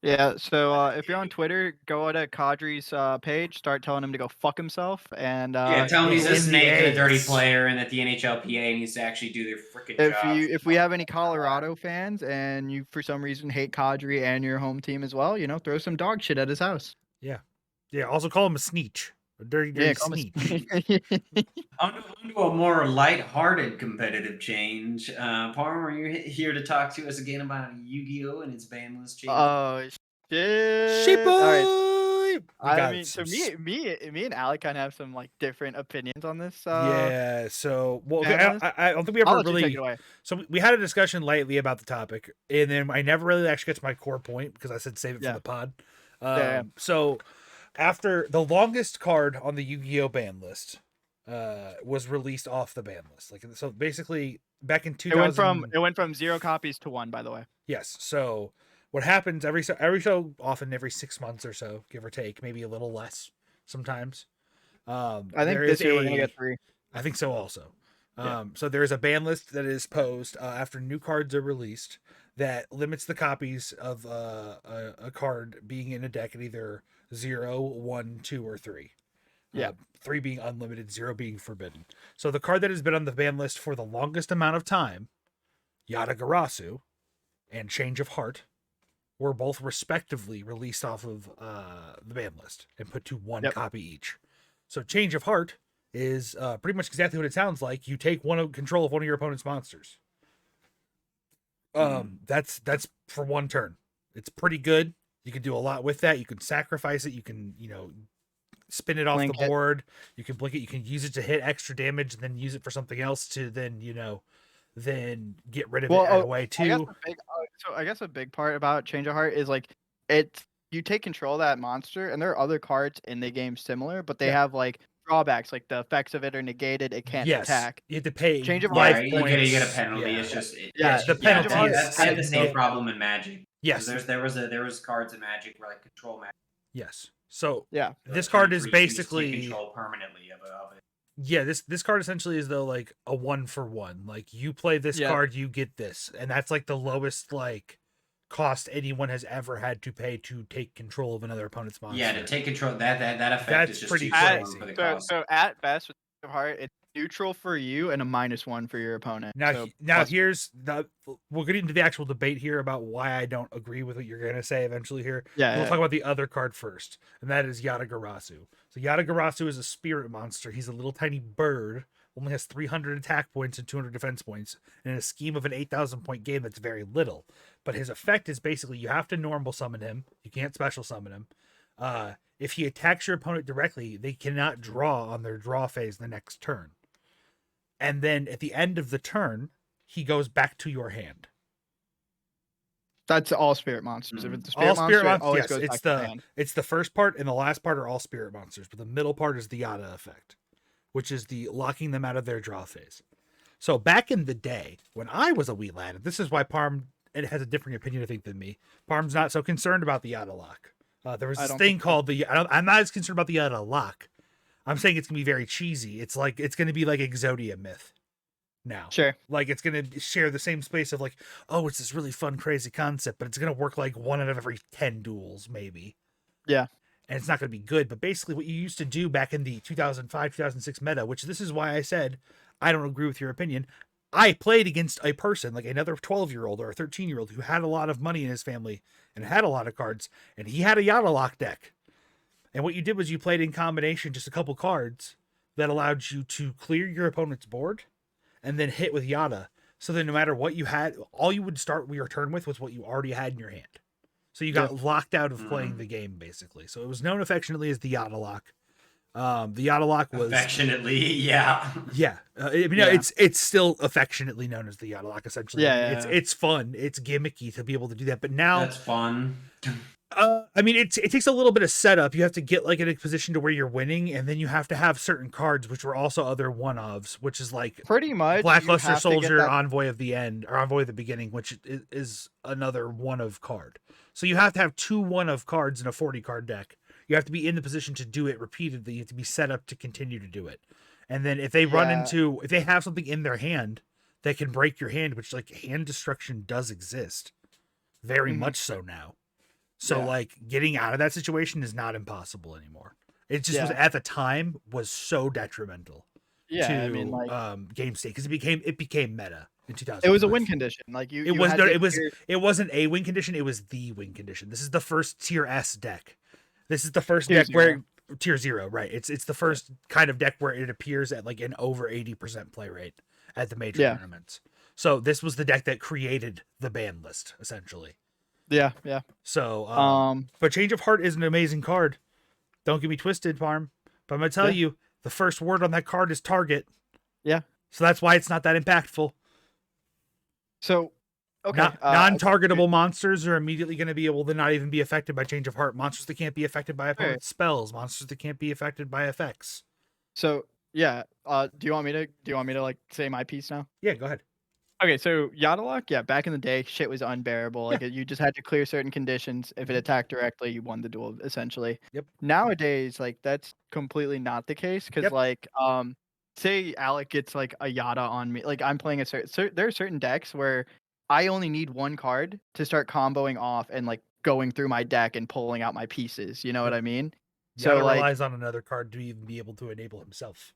Yeah, so if you're on Twitter, go to Kadri's page, start telling him to go fuck himself, and tell him he's a snake and a dirty player, and that the NHLPA needs to actually do their freaking job. If we have any Colorado fans, and you for some reason hate Kadri and your home team as well, throw some dog shit at his house. Yeah, also call him a sneech. A dirty sneech. Onto a more lighthearted competitive change. Parm, are you here to talk to us again about Yu-Gi-Oh! And its ban list change? Oh, shit. Sheep boy! Right. I mean, so me and Alec kind of have some like different opinions on this. Yeah, so I don't think we ever really. Take it away. So we had a discussion lightly about the topic, and then I never really actually got to my core point because I said save it for the pod. So after the longest card on the Yu-Gi-Oh! Ban list was released off the ban list, like so basically back in 2000, it went from 0 copies to 1. By the way. Yes. So what happens every 6 months or so, give or take, maybe a little less sometimes. I think this year we're gonna get 3. I think so also. So there is a ban list that is posed after new cards are released that limits the copies of a card being in a deck at either 0, 1, 2, or 3. 3 being unlimited, 0 being forbidden. So the card that has been on the ban list for the longest amount of time, Yada Garasu and Change of Heart, were both respectively released off of the ban list and put to 1 copy each. So Change of Heart is pretty much exactly what it sounds like. You take control of one of your opponent's monsters. That's for 1 turn. It's pretty good. You can do a lot with that. You can sacrifice it. You can, spin it off Blink the it. board. You can blink it. You can use it to hit extra damage, and then use it for something else to then then get rid of it right away too. I guess a big part about Change of Heart is like you take control of that monster, and there are other cards in the game similar, but they have like drawbacks, like the effects of it are negated. It can't attack. You have to pay Change of life Heart, points. You get a penalty. It's just the yeah. penalty That's is the same problem in Magic. Yes, there was cards in Magic where like control Magic. Yes. So yeah, this card is You basically control permanently of it. Yeah, this card essentially is though like a 1-for-1. Like you play this card, you get this, and that's like the lowest like cost anyone has ever had to pay to take control of another opponent's monster. Yeah, to take control that effect That's is just pretty too crazy. strong for the cost. So at best with Change of Heart, it's neutral for you and a -1 for your opponent. Now here's we'll get into the actual debate here about why I don't agree with what you're gonna say eventually here. We'll talk about the other card first, and that is Garasu. So Garasu is a spirit monster. He's a little tiny bird, only has 300 attack points and 200 defense points. In a scheme of an 8,000 point game, that's very little. But his effect is basically you have to normal summon him. You can't special summon him. If he attacks your opponent directly, they cannot draw on their draw phase the next turn. And then at the end of the turn, he goes back to your hand. That's all spirit monsters. If it's a spirit all spirit monster, it always yes, goes it's back to the hand. It's the first part and the last part are all spirit monsters, but the middle part is the Yada effect, which is the locking them out of their draw phase. So back in the day, when I was a wee lad, and this is why Parm has a different opinion, I think, than me. Parm's not so concerned about the Yada lock. There was this thing called I'm not as concerned about the Yada lock. I'm saying it's gonna be very cheesy. It's gonna be like Exodia Myth now. Sure. Like it's gonna share the same space of like, oh, it's this really fun, crazy concept, but it's gonna work like 1 out of every 10 duels, maybe. Yeah. And it's not gonna be good. But basically what you used to do back in the 2005, 2006 meta, which this is why I said I don't agree with your opinion. I played against a person, like another 12-year-old or a 13-year-old who had a lot of money in his family and had a lot of cards, and he had a Yada lock deck. And what you did was you played in combination just a couple cards that allowed you to clear your opponent's board and then hit with Yada. So then no matter what you had, all you would start your turn with was what you already had in your hand. So you got locked out of playing the game, basically. So it was known affectionately as the Yada lock. The Yada lock was affectionately, yeah. It's still affectionately known as the Yada lock, essentially. It's fun, it's gimmicky to be able to do that. But now that's fun. It takes a little bit of setup. You have to get like in a position to where you're winning, and then you have to have certain cards, which were also other one-ofs, which is like pretty much Blackluster Soldier, Envoy of the End, or Envoy of the Beginning, which is another one-of card. So you have to have 2 one-of cards in a 40-card deck. You have to be in the position to do it repeatedly. You have to be set up to continue to do it. And then if they if they have something in their hand that can break your hand, which like hand destruction does exist, very much so now. So like getting out of that situation is not impossible anymore. It just was at the time was so detrimental to game state because it became meta in 2000. It was a win condition. Like it wasn't a win condition. It was the win condition. This is the first tier S deck. This is the first deck where tier 0, right? It's the first kind of deck where it appears at like an over 80% play rate at the major tournaments. So this was the deck that created the ban list essentially. Yeah. So, but Change of Heart is an amazing card. Don't get me twisted, Parm. But I'm gonna tell you, the first word on that card is target. Yeah. So that's why it's not that impactful. So, okay. Non-targetable monsters are immediately going to be able to not even be affected by Change of Heart. Monsters that can't be affected by opponent's spells. Monsters that can't be affected by effects. So, yeah. Do you want me to like say my piece now? Yeah, go ahead. Okay, so Yada lock, back in the day, shit was unbearable. Like you just had to clear certain conditions. If it attacked directly, you won the duel, essentially. Yep. Nowadays, like that's completely not the case because, like, say Alec gets like a Yada on me. Like I'm playing there are certain decks where I only need 1 card to start comboing off and like going through my deck and pulling out my pieces. You know what I mean? Yada relies on another card to even be able to enable himself.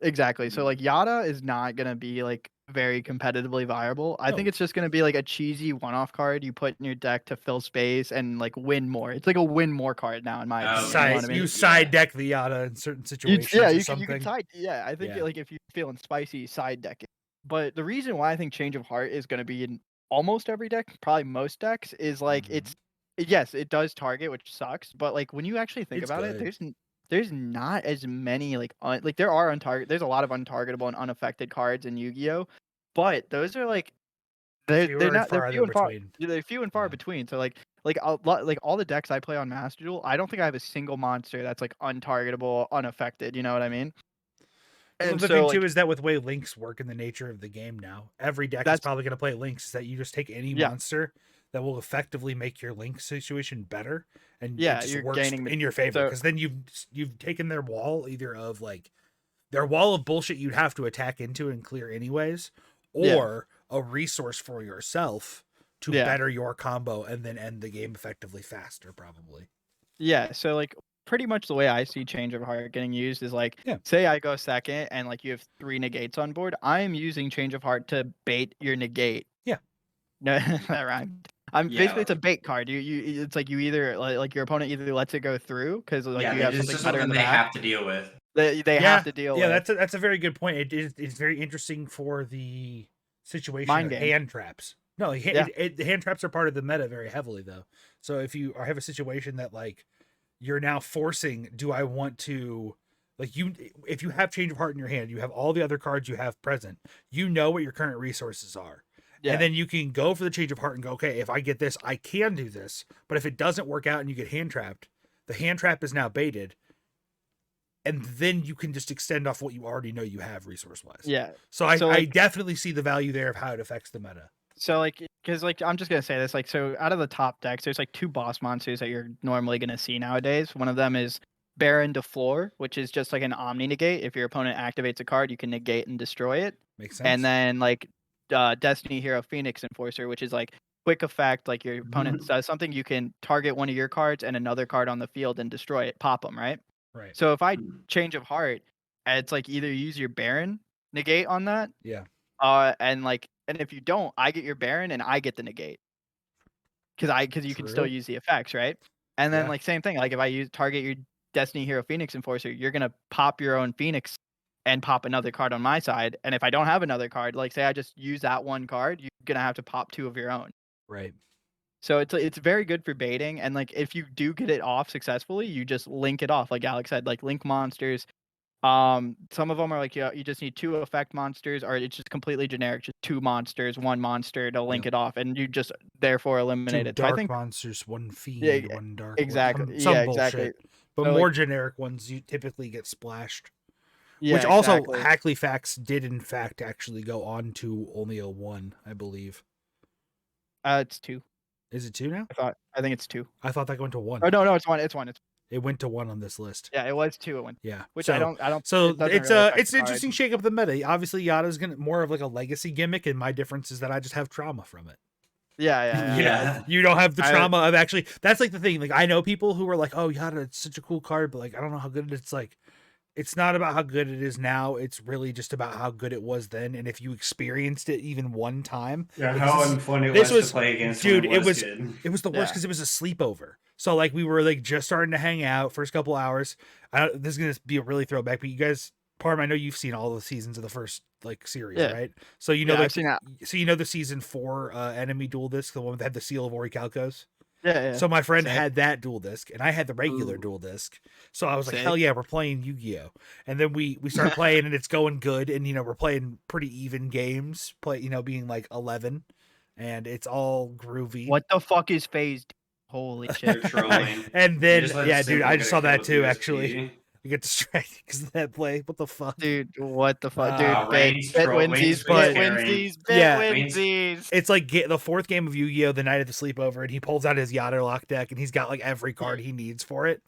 Exactly. So like Yada is not gonna be like very competitively viable. I think it's just gonna be like a cheesy one-off card you put in your deck to fill space and like win more. It's like a win more card now in my opinion. You side deck the Yada in certain situations. You can side. Yeah, I think like if you're feeling spicy, side deck it. But the reason why I think Change of Heart is gonna be in almost every deck, probably most decks, is like it does target, which sucks. But like when you actually think about it, there's not as many like there are there's a lot of untargetable and unaffected cards in Yu-Gi-Oh, but those are like they're Fewer and not they're farther few and far between. they're few and far Yeah. between. So like a lot like all the decks I play on Master Duel, I don't think I have a single monster that's like untargetable, unaffected. You know what I mean? Well, And the so thing too like is that with the way links work in the nature of the game now, every deck is that's probably going to play links. Is that you just take any yeah monster that will effectively make your link situation better, and it yeah just you're works gaining in your favor so because then you've taken their wall either of like their wall of bullshit you'd have to attack into and clear anyways, yeah or a resource for yourself to yeah better your combo and then end the game effectively faster, probably. yeah. So like pretty much the way I see Change of Heart getting used is like Yeah. say I go second and like you have 3 negates on board, I'm using Change of Heart to bait your negate. Yeah. No, that rhymed. I'm Yeah, basically it's a bait card. You it's like you either like your opponent either lets it go through because like yeah, you have it's something just better in something the they back have to deal with. they Yeah, have to deal yeah, with. that's a very good point. It's very interesting for the situation Mind of game. hand traps. No, Yeah. the hand traps are part of the meta very heavily though. So if you have a situation that like you're now forcing, do I want to like if you have Change of Heart in your hand, you have all the other cards you have present. You know what your current resources are. Yeah. And then you can go for the Change of Heart and go, okay, if I get this, I can do this. But if it doesn't work out and you get hand trapped, the hand trap is now baited. And then you can just extend off what you already know you have resource wise. Yeah. So I definitely see the value there of how it affects the meta. So like because like I'm just gonna say this, like so out of the top decks, there's like 2 boss monsters that you're normally gonna see nowadays. One of them is Baron de Floor, which is just like an Omni negate. If your opponent activates a card, you can negate and destroy it. Makes sense. And then like Destiny Hero Phoenix Enforcer, which is like quick effect, like your opponent does something, you can target one of your cards and another card on the field and destroy it, pop them, right? Right. So if I Change of Heart, it's like either use your Baron negate on that, Yeah. and if you don't, I get your Baron and I get the negate. Because you can still True. use the effects, right? And then Yeah. like same thing, like if I target your Destiny Hero Phoenix Enforcer, you're gonna pop your own Phoenix and pop another card on my side. And if I don't have another card, like say I just use that one card, you're gonna have to pop 2 of your own. Right. So it's very good for baiting, and like if you do get it off successfully, you just link it off, like Alex said, like link monsters. Some of them are like you just need 2 effect monsters, or it's just completely generic, just 2 monsters, 1 monster to link Yep. it off, and you just therefore 2 eliminate it. So I dark think monsters, 1 fiend, yeah, 1 dark. exactly, Some yeah, bullshit. exactly. But So, more like, generic ones you typically get splashed. yeah, Which also exactly. Hackley Facts did in fact actually go on to only a 1, I believe. It's 2. Is it 2 now? I think it's 2. I thought that went to 1. Oh no, it's 1. It's 1. It went to 1 on this list. Yeah, it was 2 at 1. Yeah. Which so, I don't. So It doesn't it's really affect it's the an card. interesting shake up of the meta. Obviously, Yada's gonna more of like a legacy gimmick, and my difference is that I just have trauma from it. Yeah. Yeah. You don't have the I- trauma of actually. That's like the thing. Like I know people who are like, "Oh, Yada, it's such a cool card," but like I don't know how good it is. It's like, it's not about how good it is now. It's really just about how good it was then. And if you experienced it even one time, Yeah, like, how this is- unfun it this was was- to play against. dude, when it was- good. it was the worst Yeah. because it was a sleepover. So like we were like just starting to hang out first couple hours. This is gonna be a really throwback, but you guys, Parm, I know you've seen all the seasons of the first like series, Yeah. right? So you know, Yeah, like, I've seen that. so you know the season 4 enemy dual disc, the one that had the seal of Orichalcos. Yeah. So my friend Sick. had that dual disc, and I had the regular Ooh. dual disc. So I was like, Sick. hell yeah, we're playing Yu-Gi-Oh! And then we start playing, and it's going good, and we're playing pretty even games, being like 11, and it's all groovy. What the fuck is phased? Holy They're shit. trolling. And You then just let yeah, Simple dude, I get just a saw kill that with too. USP. Actually, I get distracted because of that play. What the fuck? Dude, what the fuck? Ah, Dude, Rain's bit troll- winsies, Rain's bit scaring. winsies, Yeah. bit Rain's- winsies. It's like the 4th game of Yu-Gi-Oh! The night of the sleepover, and he pulls out his Yada Lock deck, and he's got like every card he needs for it.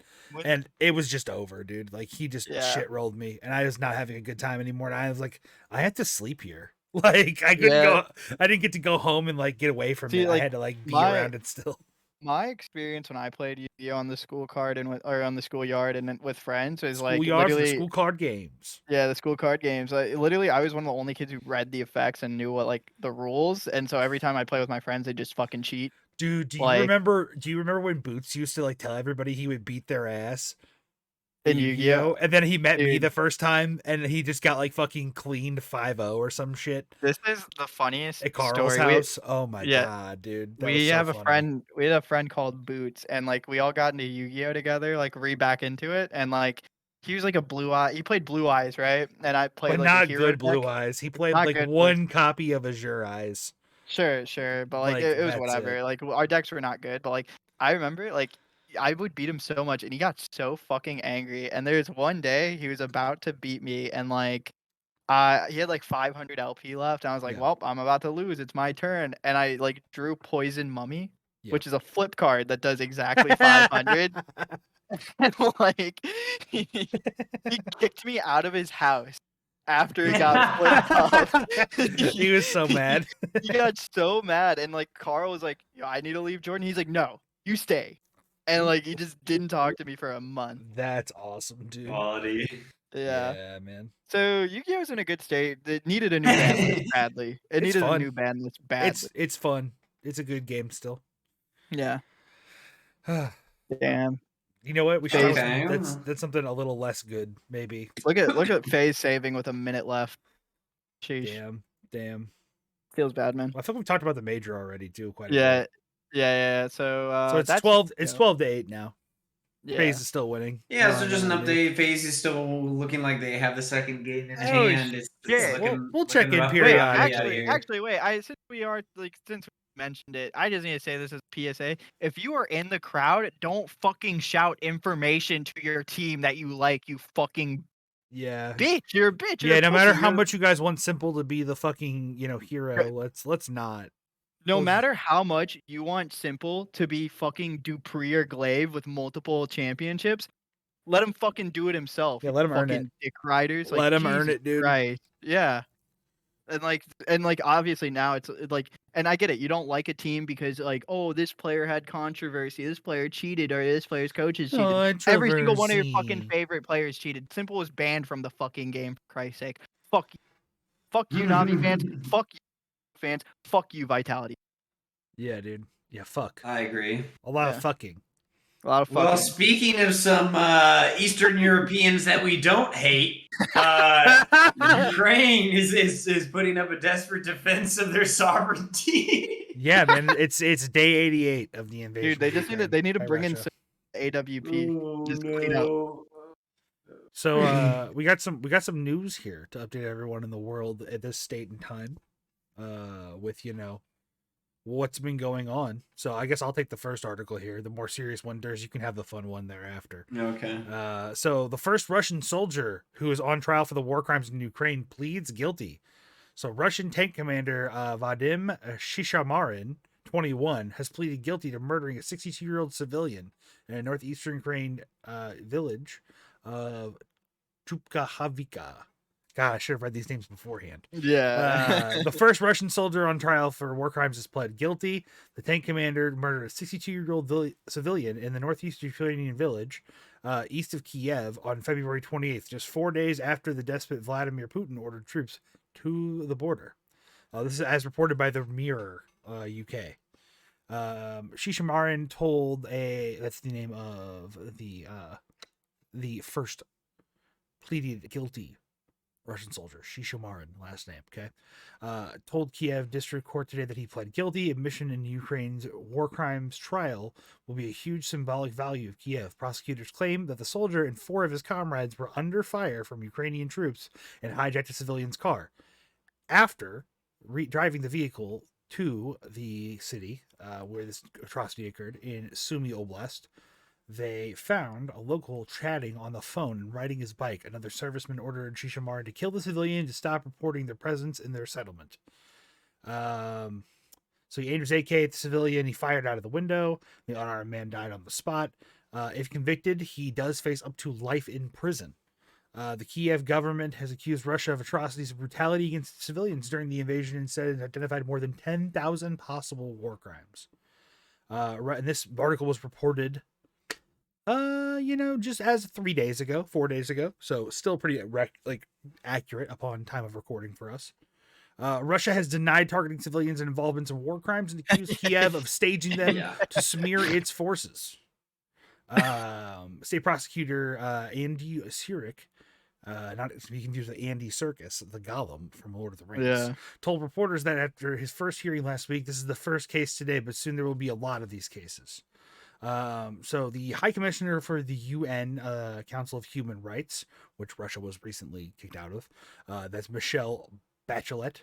And it was just over, dude. Like he just Yeah. shit rolled me, and I was not having a good time anymore. And I was like, I had to sleep here. Like I couldn't Yeah. go. I didn't get to go home and like get away from See, it. I like, had to like be my- around it still. My experience when I played Yu-Gi-Oh on the school card or on the schoolyard and then with friends is like Schoolyard for the literally school card games. yeah, the school card games. Literally, I was one of the only kids who read the effects and knew what like the rules, and so every time I play with my friends, they just fucking cheat. Dude, do you Like- remember? Do you remember when Boots used to like tell everybody he would beat their ass? In Yu-Gi-Oh, and then he met me Dude. the first time, and he just got like fucking cleaned 5-0 or some shit This is the funniest at Carl's story. house. Oh my Yeah, god, dude, that was we so have a funny. friend. We had a friend called Boots, and like we all got into Yu-Gi-Oh together, like back into it, and like he was like a blue eye. He played Blue Eyes, right? And I played But like a not hero good Blue deck. Eyes. He played Not like good Blue. one copy of Azure Eyes. Sure, but like Like, it was that's whatever. it. Like our decks were not good, but like I remember like I would beat him so much, and he got so fucking angry. And there's one day he was about to beat me, and like he had like 500 LP left. And I was like, Yeah. well, I'm about to lose. It's my turn. And I like drew Poison Mummy, Yeah. which is a flip card that does exactly 500. And like he kicked me out of his house after he got flipped off. He was so mad. He got so mad, and like Carl was like, "Yo, I need to leave Jordan." He's like, "No, you stay." And like he just didn't talk to me for a month. That's awesome, dude. Quality. Yeah. Man. So Yu-Gi-Oh's in a good state. It needed a new ban list badly. It It's needed a fun. new ban list badly. It's fun. It's a good game still. Yeah. You Damn. know what? We should Okay. that's something a little less good, maybe. Look at FaZe saving with a minute left. Sheesh. Damn. Feels bad, man. I think we've talked about the major already too, quite a Yeah. bit. Yeah. So So it's that's 12. It's 12-8 now. Yeah. FaZe is still winning. Yeah, so just an dude. update. FaZe is still looking like they have the second game in Oh, hand. It's shit. looking, We'll check in rough. Wait, periodically. actually, wait. Since we mentioned it, I just need to say this as PSA. If you are in the crowd, don't fucking shout information to your team that you like. You fucking Yeah. bitch. You're a bitch. You're Yeah, a no matter pussy, how you're- much you guys want Simple to be the fucking, hero, let's not. No Well, matter how much you want Simple to be fucking Dupree or Glaive with multiple championships, let him fucking do it himself. Yeah, let him earn it. Fucking dick riders. Let him earn Jesus it, dude. Christ. Yeah. And like obviously now it's like, and I get it. You don't like a team because like, oh, this player had controversy, this player cheated, or this player's coaches cheated. Every single one of your fucking Controversy. favorite players cheated. Simple was banned from the fucking game, for Christ's sake. Fuck you, Navi fans. Fuck you, fans. Fuck you, Vitality. Yeah, dude. Yeah, fuck. I agree. A lot Yeah. of fucking. A lot of fucking. Well, speaking of some Eastern Europeans that we don't hate, Ukraine is putting up a desperate defense of their sovereignty. Yeah, man. It's day 88 of the invasion. Dude, they of just Ukraine need to by bring in Russia. some AWP. Oh, Just clean up. no. So we got some news here to update everyone in the world at this state and time. With what's been going on. So I guess I'll take the first article here. The more serious one, Durs, you can have the fun one thereafter. Okay. So the first Russian soldier who is on trial for the war crimes in Ukraine pleads guilty. So Russian tank commander Vadim Shishamarin, 21, has pleaded guilty to murdering a 62-year-old civilian in a northeastern Ukraine village of Chupkahavika. God, I should have read these names beforehand. Yeah. The first Russian soldier on trial for war crimes has pled guilty. The tank commander murdered a 62-year-old civilian in the northeast Ukrainian village east of Kiev on February 28th, just 4 days after the despot Vladimir Putin ordered troops to the border. This is as reported by the Mirror, UK. Shishamarin told that's the name of the first pleaded guilty Russian soldier, Shishamarin, last name, okay? Told Kiev District Court today that he pled guilty. Admission in Ukraine's war crimes trial will be a huge symbolic value of Kiev. Prosecutors claim that the soldier and 4 of his comrades were under fire from Ukrainian troops and hijacked a civilian's car. After driving the vehicle to the city where this atrocity occurred in Sumy Oblast, they found a local chatting on the phone and riding his bike. Another serviceman ordered Shishamarin to kill the civilian to stop reporting their presence in their settlement. So he aimed his AK at the civilian. He fired out of the window. The unarmed man died on the spot. If convicted, he does face up to life in prison. The Kiev government has accused Russia of atrocities and brutality against civilians during the invasion and said it identified more than 10,000 possible war crimes. And this article was reported just as 4 days ago. So still pretty accurate upon time of recording for us. Russia has denied targeting civilians and involvements in war crimes and accused Kiev of staging them to smear its forces. State prosecutor Andy Sirik, not to be confused with Andy Serkis, the Gollum from Lord of the Rings, Yeah. told reporters that after his first hearing last week, this is the first case today, but soon there will be a lot of these cases. So the High Commissioner for the UN Council of Human Rights, which Russia was recently kicked out of, that's Michelle Bachelet,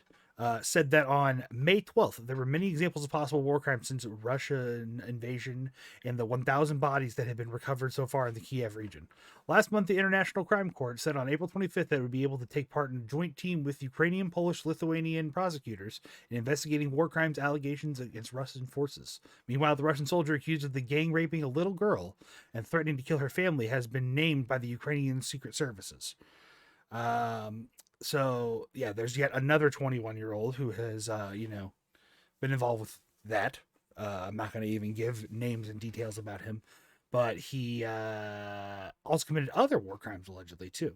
said that on May 12th, there were many examples of possible war crimes since Russian invasion and the 1,000 bodies that have been recovered so far in the Kiev region. Last month, the International Crime Court said on April 25th that it would be able to take part in a joint team with Ukrainian, Polish, Lithuanian prosecutors in investigating war crimes allegations against Russian forces. Meanwhile, the Russian soldier accused of the gang raping a little girl and threatening to kill her family has been named by the Ukrainian Secret Services. So yeah, there's yet another 21-year-old who has, been involved with that. I'm not going to even give names and details about him, but he also committed other war crimes allegedly too.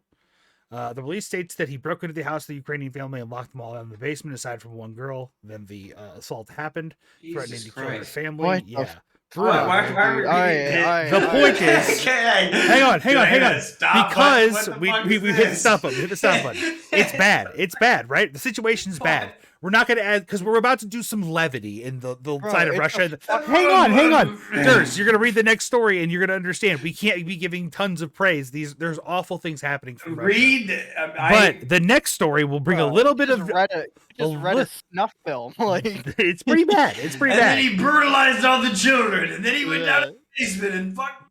The release states that he broke into the house of the Ukrainian family and locked them all in the basement, aside from one girl. Then the assault happened, threatening to kill her family. What the Yeah. Why are we reading it? The point is, Okay. hang on. Stop. Because What the we fuck hit is the this? stop button. Hit the stop button. It's bad. It's bad, right? The situation's bad. We're not going to add, because we're about to do some levity in the side of it's Russia. a Hang on. Durs, you're going to read the next story and you're going to understand. We can't be giving tons of praise. There's awful things happening from Russia. Read. But the next story will bring a little bit of. read a snuff film. Like It's pretty bad. It's pretty and bad. then he brutalized all the children, and then he went down to the basement and fucking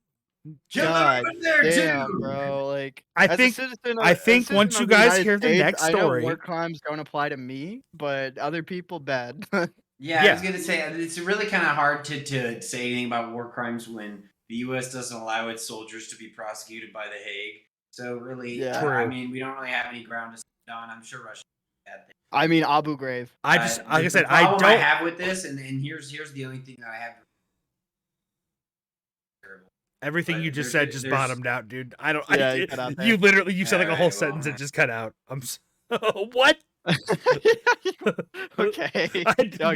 killed God everyone there damn, too. bro. Like I as a think- citizen I as a think citizen once of you the guys United hear the States, next I know story- war crimes don't apply to me, but other people bad. Yeah, Yeah. I was gonna say it's really kind of hard to say anything about war crimes when the U.S. doesn't allow its soldiers to be prosecuted by the Hague. So really, Yeah. True. I mean, we don't really have any ground to stand on. I'm sure Russia had things. I mean, Abu Ghraib. I just, like I The said, I problem don't. have with this, and here's the only thing that I have. Everything But you just there's- said just there's- bottomed out, dude. I don't. Yeah, I, you cut out there. you literally, you said like a whole Alright, sentence well, that just cut out. I'm. What? Okay. I No,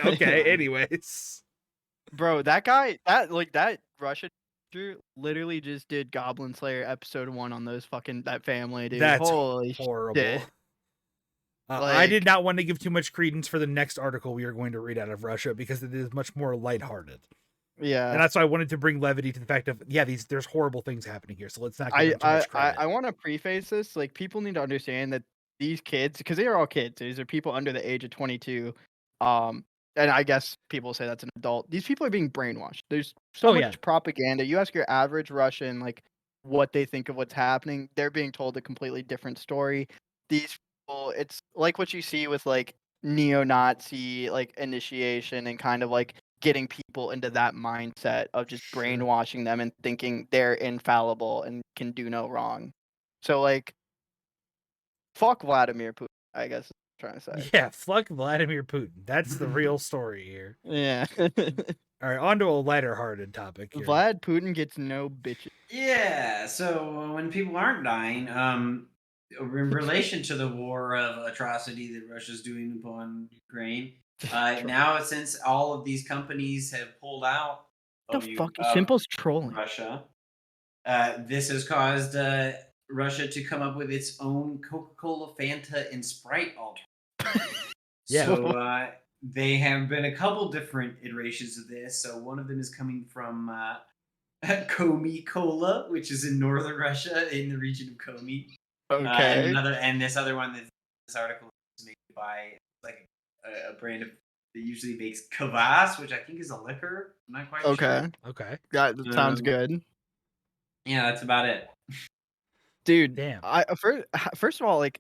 okay. Anyways. bro, that guy, that Russian dude literally just did Goblin Slayer episode 1 on that family, dude. That's Holy horrible. shit. I Like- did not want to give too much credence for the next article we are going to read out of Russia because it is much more lighthearted. Yeah. And that's why I wanted to bring levity to the fact of, there's horrible things happening here. So let's not give them too I much credit. want to preface this. Like, people need to understand that these kids, because they are all kids, these are people under the age of 22. And I guess people say that's an adult. These people are being brainwashed. There's so much propaganda. You ask your average Russian, like, what they think of what's happening. They're being told a completely different story. These people, it's like what you see with like neo-Nazi like initiation and kind of like getting people into that mindset of just Sure. brainwashing them and thinking they're infallible and can do no wrong. So like, fuck Vladimir Putin, I guess I'm trying to say. Yeah, fuck Vladimir Putin. That's the real story here. Yeah. All right, on to a lighter-hearted topic here. Vlad Putin gets no bitches. Yeah, so when people aren't dying, in relation to the war of atrocity that Russia's doing upon Ukraine, now since all of these companies have pulled out The of fuck? Simple's trolling. Russia, this has caused Russia to come up with its own Coca-Cola, Fanta, and Sprite alternative. Yeah. So they have been a couple different iterations of this. So one of them is coming from Komi Cola, which is in northern Russia, in the region of Komi. Okay. And this other one, this article is made by like a brand of that usually makes kvass, which I think is a liquor. I'm not quite sure. Okay. That sounds good. Yeah, that's about it. Dude, Damn. first of all, like,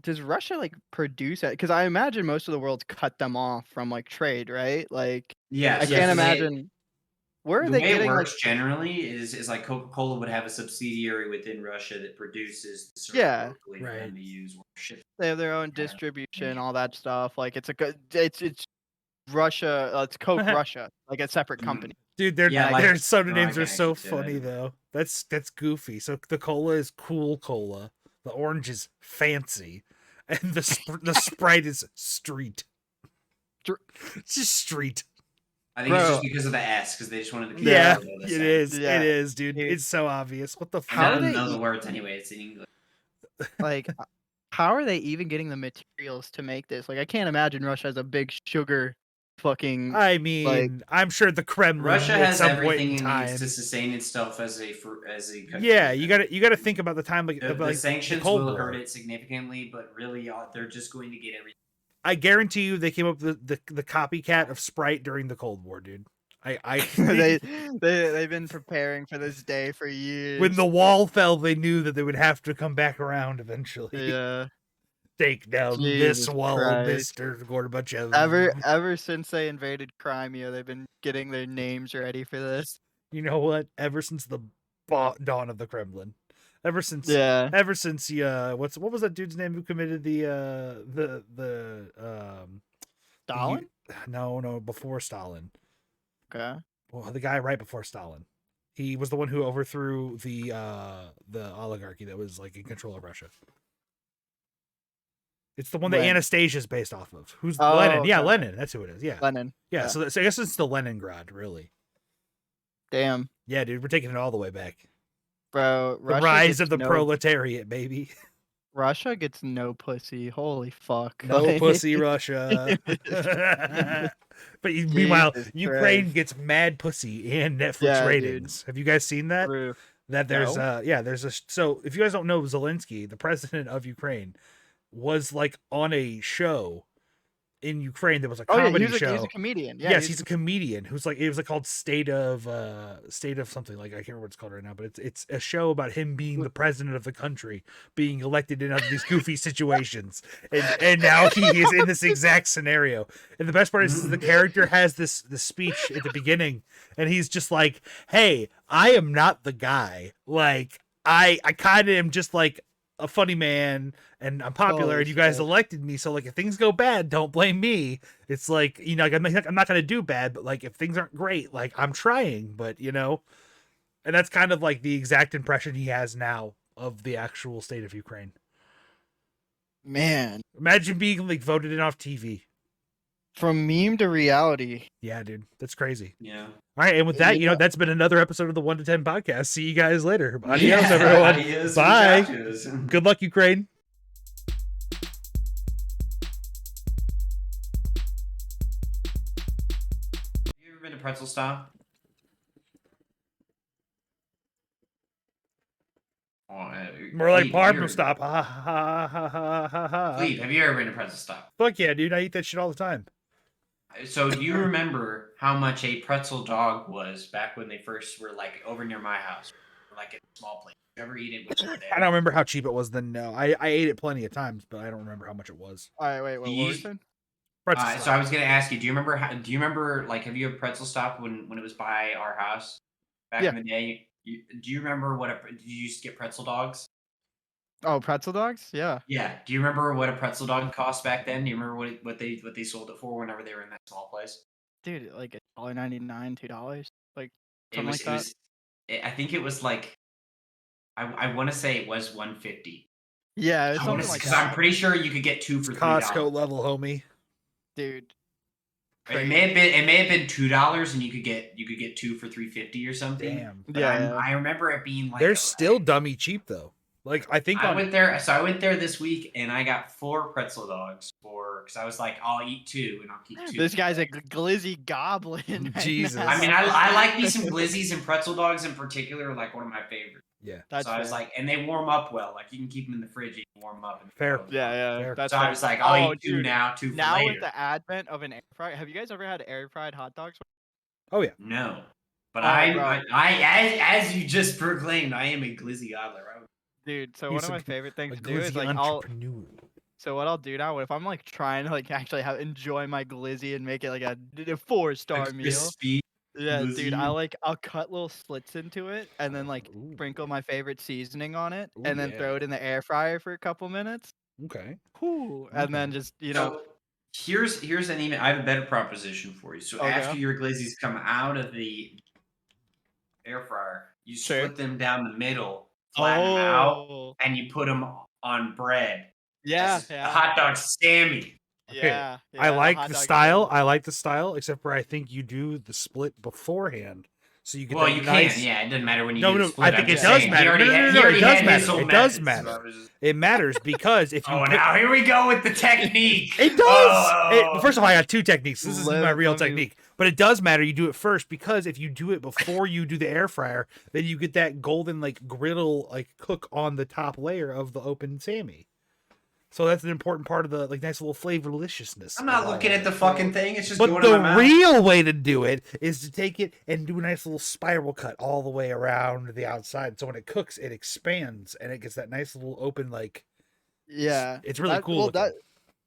does Russia like produce it? Because I imagine most of the world's cut them off from like trade, right? Like, Yeah, I can't imagine. Where are the they way it getting works like? generally is like Coca-Cola would have a subsidiary within Russia that produces the syrup Yeah. locally for them to use or ship. They have their own distribution, all that stuff. Like, it's Russia. It's Coke Russia, like a separate company. Dude, their Yeah, like- their soda no, names I are can so actually say funny that. though. That's goofy. So the cola is Cool Cola, the orange is Fancy, and the Sprite is Street. Dr- It's just Street. I think it's just Bro. because of the S, because they just wanted to keep Yeah, it below the it S. is. Yeah. It is, dude. Dude. It's so obvious. What the And How none are of them they know the e- words anyway. It's in English. like how are they even getting the materials to make this? Like I can't imagine Russia has a big sugar fucking I like mean, I'm sure the Kremlin Russia at has some point everything in it needs to time. sustain itself as a country. Yeah, you got to think about the time like The the sanctions Cold will War. hurt it significantly, but really, they're just going to get everything. I guarantee you, they came up with the copycat of Sprite during the Cold War, dude. I they've been preparing for this day for years. when the wall fell, they knew that they would have to come back around eventually. Yeah. Take down this Jesus wall, Christ. Mister Gorbachev. Ever since they invaded Crimea, they've been getting their names ready for this. You know what? Ever since the dawn of the Kremlin, ever since Yeah. what was that dude's name who committed the Stalin? no, before Stalin. Okay. Well, the guy right before Stalin. He was the one who overthrew the oligarchy that was like in control of Russia. It's the one that When? Anastasia's based off of. Who's Oh, Lenin? Yeah, okay. Lenin. That's who it is. Yeah. Lenin. Yeah. So I guess it's the Leningrad, really. Damn. Yeah, dude, we're taking it all the way back. Bro, The rise of the proletariat, baby. Russia gets no pussy. Holy fuck. No Like- pussy, Russia. But meanwhile, Jesus Ukraine Christ. gets mad pussy and Netflix Yeah, dude. ratings. Have you guys seen that? True. That there's No. there's a so if you guys don't know, Zelensky, the president of Ukraine, was like on a show in Ukraine that was a Oh yeah, comedy he's show. a comedian. Yeah, Yes, he's a comedian who's like, it was like called state of something, like I can't remember what it's called right now, but it's a show about him being the president of the country, being elected in other these goofy situations, and now he is in this exact scenario. And the best part is the character has this speech at the beginning, and he's just like, "Hey, I am not the guy. Like I kind of am just like a funny man, and I'm popular, Holy and you guys shit. elected me, so like if things go bad, don't blame me." It's like, you know, like, I'm not gonna do bad, but like if things aren't great, like I'm trying, but you know. And that's kind of like the exact impression he has now of the actual state of Ukraine. Man, Imagine being like voted in off TV. from meme to reality. Yeah, dude, that's crazy. Yeah. All right, and with that, you know, Yeah. that's been another episode of the 1 to 10 podcast. See you guys later. Adios, Yeah, everyone. adios, Bye. muchachos. Good luck, Ukraine. Have you ever been to Pretzel Stop? More like Cleve, Parma stop. Ha ha ha ha ha ha. Cleve, have you ever been to Pretzel Stop? Fuck yeah, dude. I eat that shit all the time. So do you remember how much a pretzel dog was back when they first were like over near my house? Like in a small place. You ever eat it when you were there? I don't remember how cheap it was then. No, I ate it plenty of times, but I don't remember how much it was. All right, wait, what Do were you- you saying? Pretzel So I stop. was gonna ask you, do you remember like have you a pretzel stop when it was by our house back Yeah. in the day? Do you remember did you used to get pretzel dogs? Oh, pretzel dogs? Yeah. Yeah. Do you remember what a pretzel dog cost back then? Do you remember what they sold it for whenever they were in that small place? Dude, like $1.99, $2. Like It something was like that. I think it was like I want to say it was $1.50. Yeah, it's I want something to like because I'm that. pretty sure you could get two for $3. Costco level, homie. Dude. It may have been $2, and you could get two for $3.50 or something. Damn. But Yeah. I remember it being like They're still dummy cheap though. Like I think I went there this week and I got 4 pretzel dogs because I was like, I'll eat 2 and I'll keep 2. This guy's a glizzy goblin. Right Jesus. now. I mean, I like me some glizzies, and pretzel dogs in particular are like one of my favorites. yeah. That's So I was fair. like, and they warm up well. Like you can keep them in the fridge and warm them up. And Fair. Yeah. Fair. That's So I fair. was like, I'll Oh, eat 2 dude, now, 2 for now later. with the advent of an air fryer, have you guys ever had air fried hot dogs? Oh yeah. No, but Oh, bro. as you just proclaimed, I am a glizzy godler. Dude, so He's one of a- my favorite A things to do is glizzy like entrepreneur. so what I'll do now if I'm like trying to like actually enjoy my glizzy and make it like a 4-star meal. Crispy. Yeah, dude, glizzy. I'll cut little slits into it and then like Ooh. sprinkle my favorite seasoning on it Ooh, and then yeah. throw it in the air fryer for a couple minutes. Okay. Whew, and then just So here's an even. I have a better proposition for you. So Okay. after your glizzies come out of the air fryer, you Sure. split them down the middle, flatten them out, Oh, and you put them on bread. yeah, That's a yeah. hot dog Sammy. Okay, Yeah, I yeah, like hot the dog style. sandwich. I like the style, except for I think you do the split beforehand, so you get Well, that you nice. can. Yeah, it doesn't matter when you No, do the no, split. I think I'm it just does saying, matter. He No, already it does had his matter. whole It does methods, so matter. I was just- It matters because if you Oh, put, now here we go with the technique. it does. Oh. First of all, I got two techniques. This is my real Let me- technique, but it does matter. You do it first because if you do it before you do the air fryer, then you get that golden like griddle like cook on the top layer of the open Sammy. So that's an important part of the like nice little flavorliciousness. I'm not of all looking of at the it. fucking thing. It's just But going the in my mouth. real way to do it is to take it and do a nice little spiral cut all the way around the outside. So when it cooks, it expands and it gets that nice little open like. Yeah, It's really cool. Well,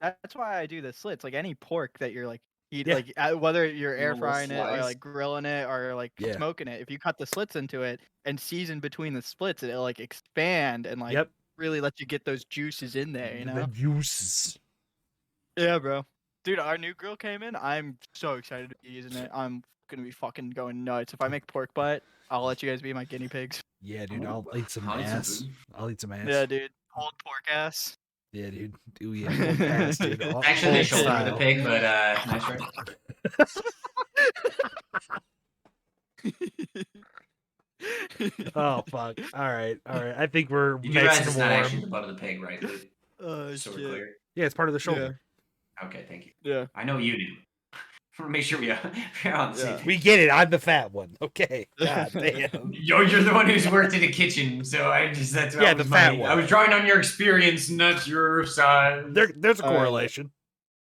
that's why I do the slits. Like any pork that you're like eat, Yeah. like whether you're air Little frying it or slice. like grilling it or like Yeah. smoking it, if you cut the slits into it and season between the splits, it'll like expand and like Yep. really let you get those juices in there. You know? The juices. Yeah, bro. Dude, our new grill came in. I'm so excited to be using it. I'm gonna be fucking going nuts. If I make pork butt, I'll let you guys be my guinea pigs. Yeah, dude. I'll eat some I'll eat some ass. food. I'll eat some ass. Yeah, dude. Pulled pork ass. Yeah, dude. Ooh, yeah. Pulled ass, dude. Actually, the Old shoulder of the style. pig, but nice right. Oh fuck! All right. I think we're You nice realize and it's not actually the warm. butt of the pig, right? Luke? Oh So we're shit. clear. Yeah, it's part of the shoulder. Okay, thank you. Yeah. I know you do. Make sure we're on the same Yeah. page. We get it. I'm the fat one. Okay. God damn. You're the one who's worked in the kitchen, so that's Yeah, that the was fat my, one. I was drawing on your experience, not your size. There's a All right. correlation.